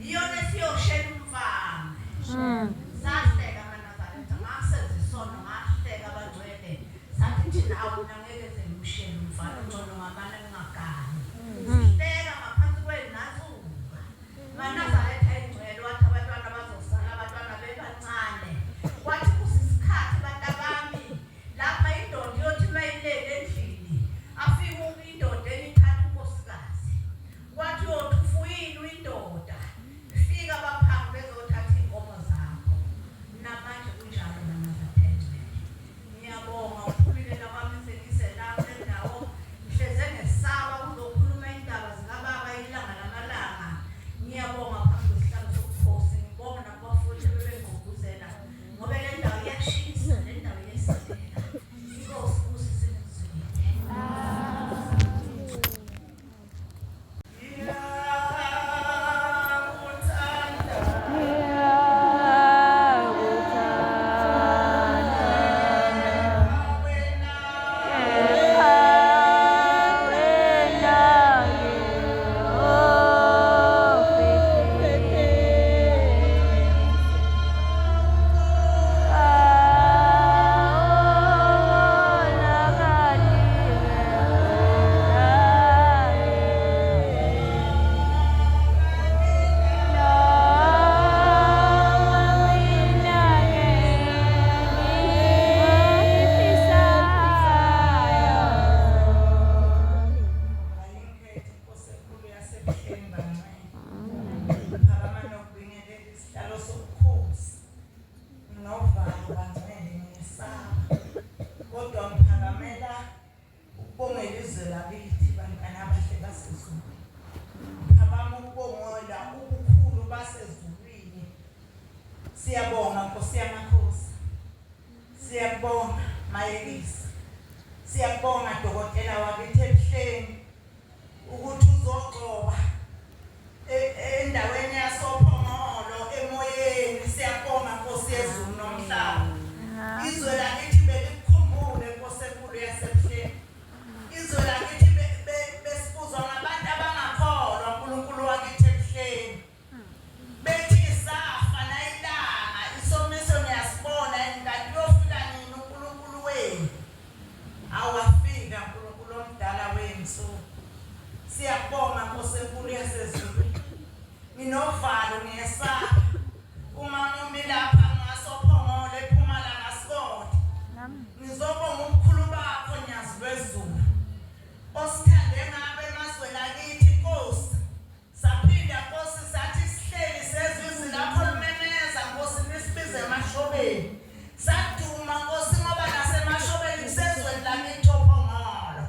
iyona esiyoshela umfana sahleka manazareta ngasezisono ngahleka abangcwele sathi thina awuna ngeke semshela umfana ngcono ngabana ngingagani sihleka ngaphansi kwenazuba manazareta ingcwele wathi abantwana bazosala abantwana bebancane wathi kusisikhathi bantabami lapha indoda yothi mayilele endlini afike indoda enithatha unkosikazi wathi yotufuyile indoda fika abaphangi bezothatha inkomo zakho namanje kunjalo manazareta ngiyabonga ukuphumelela kwami sengiselapha endawo hleze ngesaba kuzokhuluma indaba zikababa ilanga lamalanga ngiyabonga phambi kwesihlalo sobukhosi ngibonga nakubafundi bebengqugquzela ngoba le ndawo iyashisa le ndawo iyasilela inkosi kusisebenzile Siyabonga Nkosi yamakhosi, siyabonga Mayelisa, siyabonga Dokotela wakithi ebuhleni ukuthi uzogcoba endaweni yasophongolo emoyeni. Siyabonga Nkosi yezulu nomhlaba, izwe lakithi belikukhumbule Nkosi enkulu yasebuhleni, izwe lakithi besibuzwa ngabantu abangakholwa uNkulunkulu wakithi ebuhleni bethi safa nayilanga isomiso niyasibona kanti yofika nini uNkulunkulu wenu awafika uNkulunkulu omdala wethu. Siyabonga Nkosi enkulu yasezulu, nginovalo ngiyesaba uma ngimilapha ngasophongolo ePhumalanga Sikole ngizobonga ubukhulu bakho nyazi lwezulu osithande ngabe emazweni akithi Nkosi. Saphinda Nkosi sathi sihleli sezwe izwi lakho limemeza Nkosi lisibize emashobeni saduma Nkosi ngoba nasemashobeni kusezweni lakithi ophongolo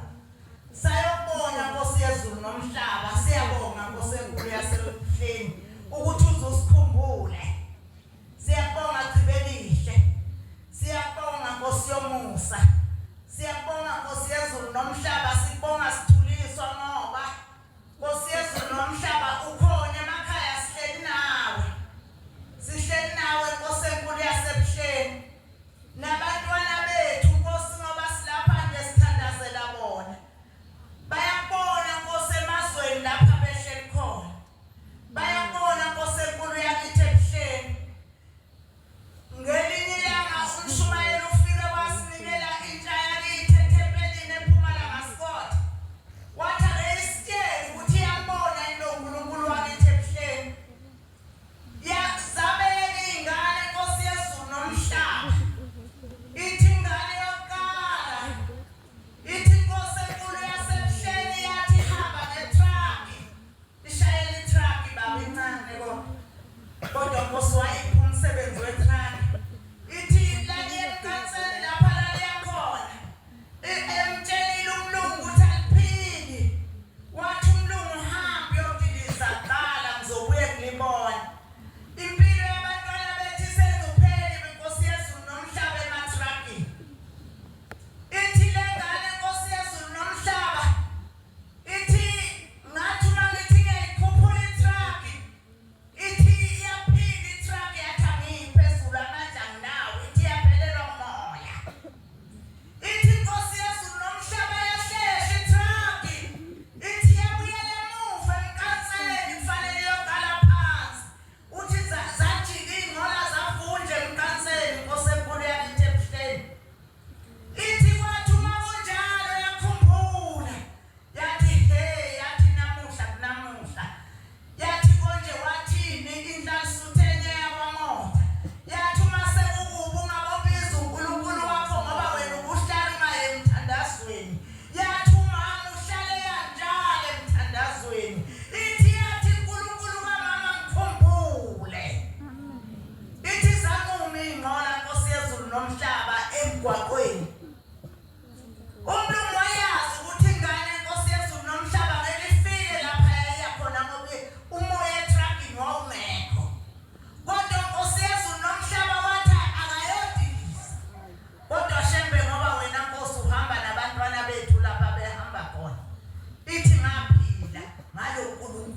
sayobona Nkosi yezulu nomhlaba. Siyabonga Nkosi enkulu yasebuhleni ukuthi uzosikhumbule. Siyabonga Gcibelihle, siyabonga Nkosi yomusa, siyabonga Nkosi yezulu nomhlaba, sibonga Sithuliswa ngoba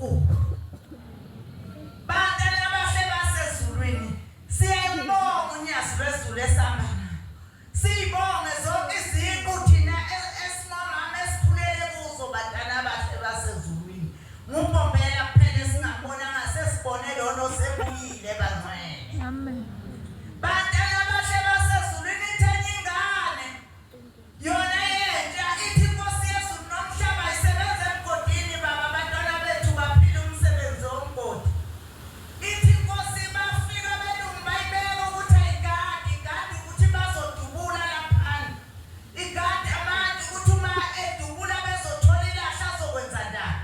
uNkulunkulu. Bantwana abahle basezulwini siyayibonga unyazi lwezulu esihamba nayo. Siyibonge zonke iziqu thina esimama esikhulele kuzo bantwana abahle basezulwini. Ngumbombela kuphela singabonanga sesibone lona osebuyile bangcwele. Amen. Bantwana abahle basezulwini ithenye ingane yona yentsha ithi Nkosi Yesu nomhlaba isebenza emgodini baba abantwana bethu baphila umsebenzi womgodi. Ithi Nkosi bafika belungu bayibeka ukuthi ayigadi ukuthi bazodubula laphana. Igadi amanje ukuthi uma edubula bezothola ilahla azokwenza njani.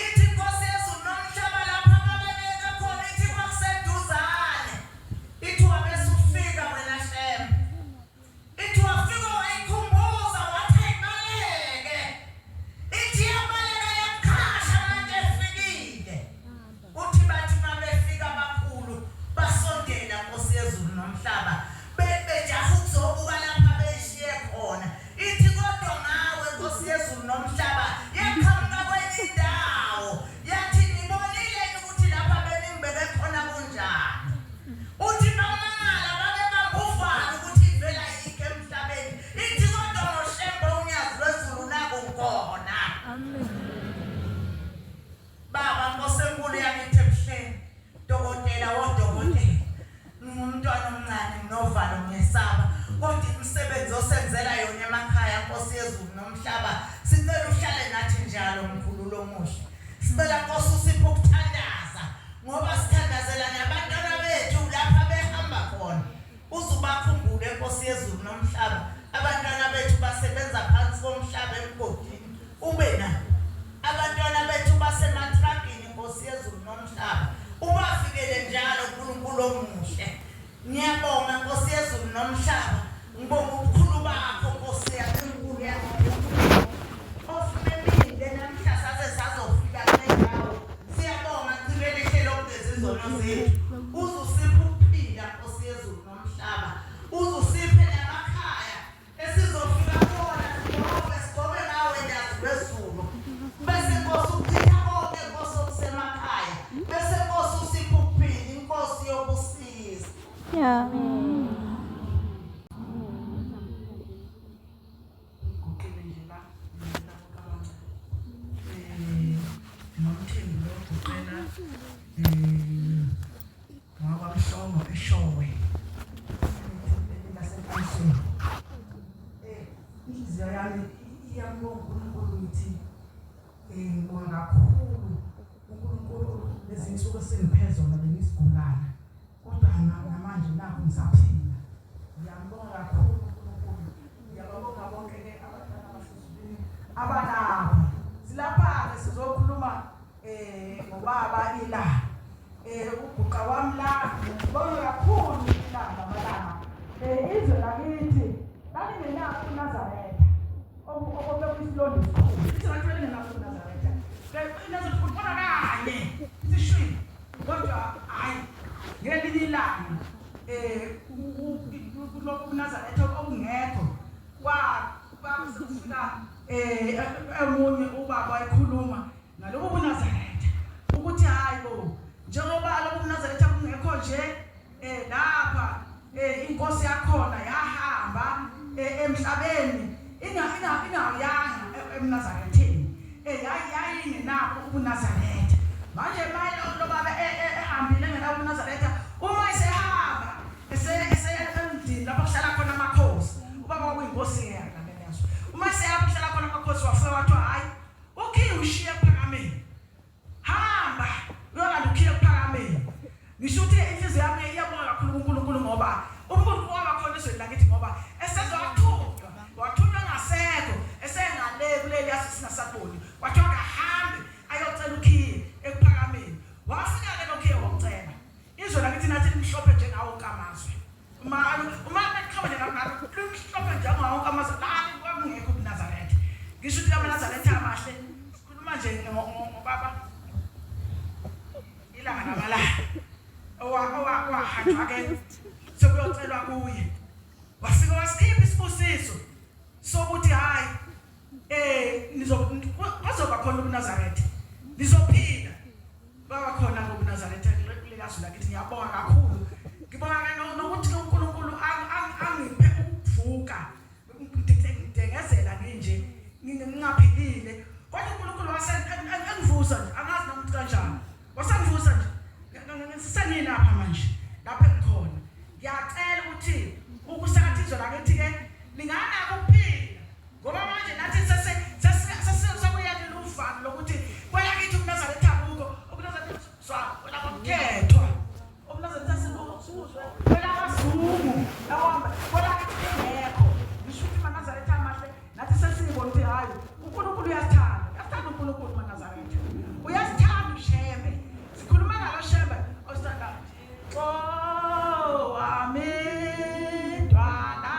Ithi Nkosi Yesu nomhlaba lapha babebeka khona ithi kwakuseduzane. Ithi wabesufika wena Shem. Ithi wafika wayikhumbuza wathi ayibaleke. Ithi yabaleka yakhasha manje efikile. Uthi bathi mabefika abakhulu basondela Nkosi yezulu nomhlaba. Bejaha ukuzobuka lapha beshiye khona. Ithi kodwa ngawe Nkosi yezulu nomhlaba yakhamba kwenye indawo. Yathi nibonile ukuthi lapha benibeke khona kunjani. Uthi nomangala babebambuvana ukuthi ivela yikho emhlabeni. Ithi kodwa ngoShembe unyazi lwezulu nakukhona. Amen. Baba Nkosi enkulu yakithi ebuhleni. Dokotela wodokotela. Ngumntwana omncane nginovalo ngiyesaba. Kodwa imisebenzi osenzela yona emakhaya Nkosi yezulu nomhlaba. Sicela uhlale nathi njalo mkhululo omuhle. Sicela Nkosi usiphe ukuthandaza ngoba sithandazela nabantwana bethu lapha behamba khona. Uzubakhumbule Nkosi yezulu nomhlaba. Abantwana bethu basebenza phansi komhlaba emgodini. Ube nabo. Abantwana bethu basematrakini Nkosi yezulu nomhlaba. Ubafikele njalo uNkulunkulu omuhle. Ngiyabonga Nkosi yezulu nomhlaba. Ngibonga ukukhulu bakho Nkosi yankulu yakho. Ofumemile namhla sazofika nendawo. Siyabonga ngicibele ihlelo okugeza izono zethu. Uzusipha ukuphila Nkosi yezulu nomhlaba. Uzusiphe namakhaya esizofika khona sigobe ngawe nyazi lwezulu. Bese Nkosi ukuchitha konke Nkosi okusemakhaya. Bese Nkosi usiphe ukuphila inkosi yokusiza. Amen. Guqile nje la nomthembu lo uqela ngoba mhlobo eshowe lasenkosini inhliziyo yami iyambonga uNkulunkulu ngithi ngibonga kakhulu uNkulunkulu lezinsuku esengiphezona bengisigulana kodwa namanje nakho ngisaphila. Ngiyambonga kakhulu uNkulunkulu. Ngiyabonga bonke abantwana abasezulwini abalapha. Silapha sizokhuluma ngobaba ilanga. Uguqa wami la ngibonga kakhulu ilanga malanga. Izwe lakithi lalingenayo uNazaretha. Obekuyisilonda esikhulu. Ithi ngathi belingenayo uNazaretha. Nazo kubona kanye. Isishwini. Kodwa hayi ngelinye ilanga kulokhu uNazaretha okungekho kwakufika emunye ubaba wayikhuluma ngalobo uNazaretha ukuthi hayi bo njengoba lobo uNazaretha kungekho nje lapha inkosi yakhona yahamba emhlabeni ingayanga eMnazaretheni yayingenakho uNazaretha. Manje lo baba ehambile ngenabo uNazaretha uma esehamba emdini lapho kuhlala khona amakhosi. Ubaba wakuyinkosi yakalezo. Uma esehamba kuhlala khona amakhosi wafika wathi hayi ukhiye ushiye Phakameni. Hamba uyolanda ukhiye Phakameni. Ngisho ukuthi inhliziyo yami iyabonga kakhulu uNkulunkulu ngoba uNkulunkulu wabakhona ezweni lakithi ngoba wathunywa ngasekho esengale kuleli yasingasaboni. Wathi akahambe ayocela ukhiye ePhakameni. Wafika ke lokhiye wamcela. Izwe lakithi nathi limhlophe njengawo uNkamazwe. Uma bekhawule ngakho limhlophe njengawo uNkamazwe la kwakungekho uNazaretha. Ngisho ukuthi amaNazaretha amahle sikhuluma nje ngobaba ilanga lamalanga. Owahanjwa ke sokuyocelwa kuye. Wafika wasikhipha isibusiso sokuthi hayi nizoba khona uNazaretha. Nizophila lazo lakithi ngiyabonga kakhulu. Ngibonga nokuthi uNkulunkulu angiphe ukuvuka. Ngidengezela nje ngingaphilile. Kodwa uNkulunkulu wasengivusa nje angazi nokuthi kanjani. Wasengivusa nje. Ngisengilapha manje. Lapha engikhona. Ngiyacela ukuthi ukusakathizwa lakithi ke linganako ukuphila. Ngoba manje nathi sesiyakuyela uvalo lokuthi kwelakithi uMnazaretha akukho, uMnazaretha swaba, lakwamkhethwa. uMnazaretha sesizwe, kwelakwaZungu, lahamba, kwelakithi engekho. Ngisho ukuthi uMnazaretha amahle, nathi sesibona ukuthi hayi, uNkulunkulu uyasithanda. Uyasithanda uNkulunkulu uMnazaretha. Uyasithanda uShembe. Sikhuluma ngalo Shembe, osithanda. Oh, amen. Dwala.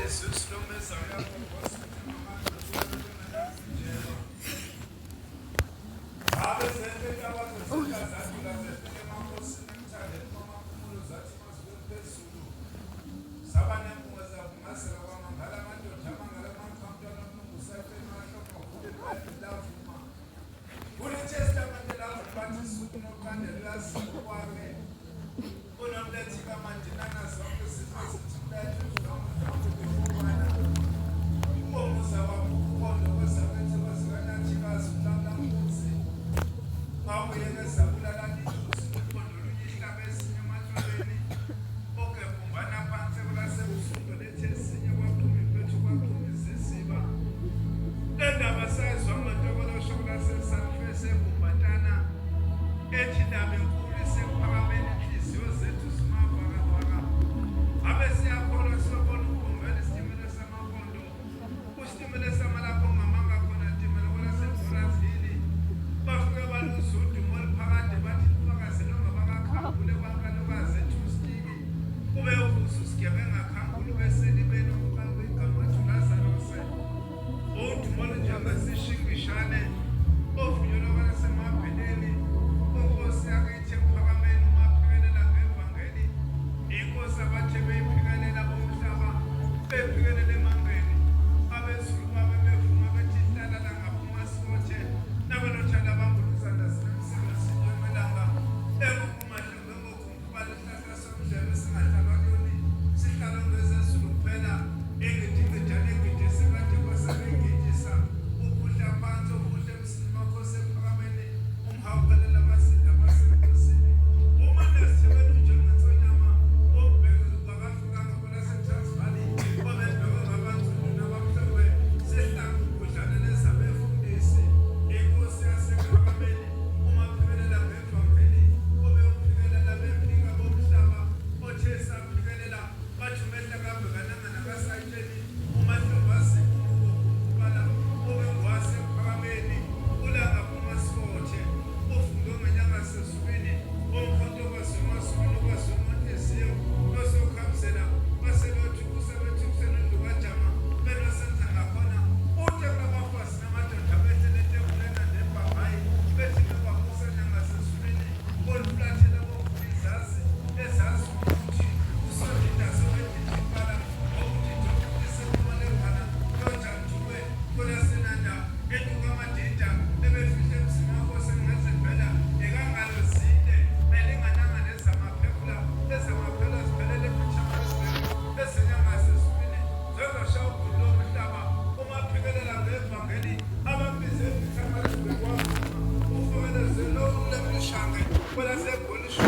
Sus, indaba enkulu isephakameni inhliziyo zethu zimabhakabhaka. Abe siyakholwa siyobona ukubumbela isitimela samaphondo. Kusitimela samalapho ngamanga khona itimela kwelaseBrazili. Bafike baluzudumo oluphakade bathi lufakazi noma bakakhambule kwankalokazi ethustiki. Kube uvusa usigebenga khambule beselibeni umqambi igama athi uLazarus. Udumo olunjengesishingishane ovunyelwa kwelasemabheneni. Inkosi yakithi ephakameni umaphikelela ngevangeli. Inkosi abathe beyiphikelela bomhlaba bephikelela emangweni. Abezulu babe bevuma bethi hlala la ngaphuma sibothe. Nabelotshana bambuluzana sinemsebenzi yomelanga. Ekukumadlenge ngokukhuphala isihlahla somdlelo singadlalwa kuyoni. Sihlala ngezezulu kuphela. Engidingidane engide sekade kwasebengidisa. Ukudla phansi okudla emsini wakho sephakameni. Umhawukelela abasinda basenkosini. Uma nesithebela unjengensonyama obheke bakafikanga kwelaseTransvaal. Obebhekwe ngabanzulu nabamhlophe. Sehlanga ukudlalela ezabefundisi. Inkosi yasephakameni umaphikelela ngevangeli. Kube uphikelela bemphika bomhlaba. Othe saphikelela bathi umehla kabhekananga nakasayitsheni. Umadlozi ukukubala ube ngwasephakameni. Ulanga kumasibothe. Ufunge ngenyanga sezulwini. Umkhonto kwasemasulwini kwasemonteziyo. Losokhamisela basebethi kusebethi kusenendu kajama. Benosenza ngakhona. Ute kwabafazi namadoda bethi letebulena nebhabhayi. Bethi bebabusa nyanga sezulwini. Olufulathela bokubizazi. Ezazi ukuthi usondida sewedidibala. Okudida ukuthi sekumalengana. Yonjantube kwelasenanda. Edukamadida. Ebefihle emzini wakho sengezivela. Ekangalo zinde. Elingananga nezamaphekula. Ezamaphekula ziphelele ePieters. Ezenyanga sezulwini. Zezashawa ubhuti lomhlaba. Umaphikelela ngevangeli. Abambize ePieters bekwavuma. Ufokeleze lowo lemlishange. KwelaseGolishwa.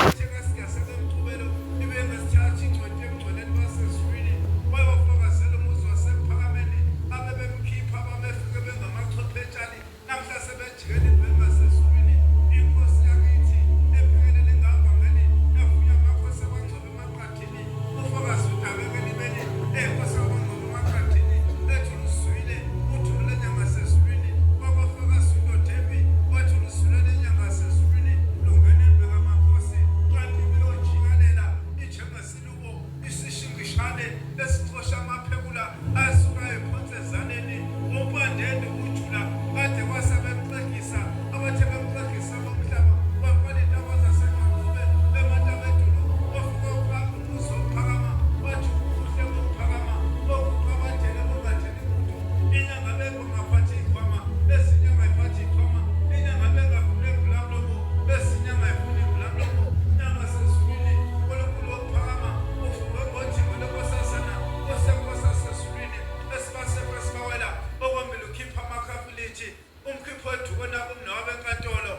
Ethekasika sekemthubelo. Ibe ngesithathu ingcweti emngcweleni basezulwini. Bayofakazela umuzi wasephakameni. Abebemkhipha ababefike bengamachwephetshe. Namhla sebejikela ibhenge sezulwini. Inkosi yakithi ephikelele ngavangeli. Yavunya amakhosi abangcwele emaqathini. Ufakazi udabekela ibeni. Inkosi abangcwele emaqathini. Ethi uluswile. Uthule nyanga sezulwini. Kwabafakazi uNodembi. Wathi uluswile nyanga sezulwini. Lungene ebheka amakhosi. Kanti beyojikalela. Ijengesiluko. Isishingishane. Esixosha amaphekula. Asuka ephonsezaneni. Umpandeni ujula. Kade kwasebemxegisa. Abathe bemxegisa bomhlaba. Bafana intaba zaseMangube. Bematabedulu. Bafike uphakama umuzi ophakama. Bathi ubuhle bokuphakama. Bokuba badele bobathele muntu. Inyanga beko ngaphathi ikhwama. Ezinyanga iphathi ikhwama. Inyanga bengavule imvulamlomo. Ezinyanga ivule imvulamlomo. Nyanga sezulwini. Unkulunkulu wokuphakama. Uvuke ngojingo lenkosazana. Osenkosi sezulwini. Esibasepha sibawela. Okwamele ukhipha amakhafulithi. Umkhipho eduko nabo umnawa benkantolo.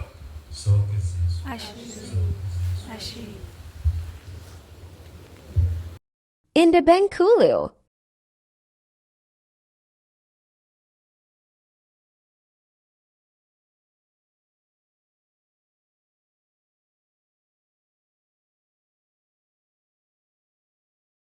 Sonke sizwe. Ashi. Indabenkulu.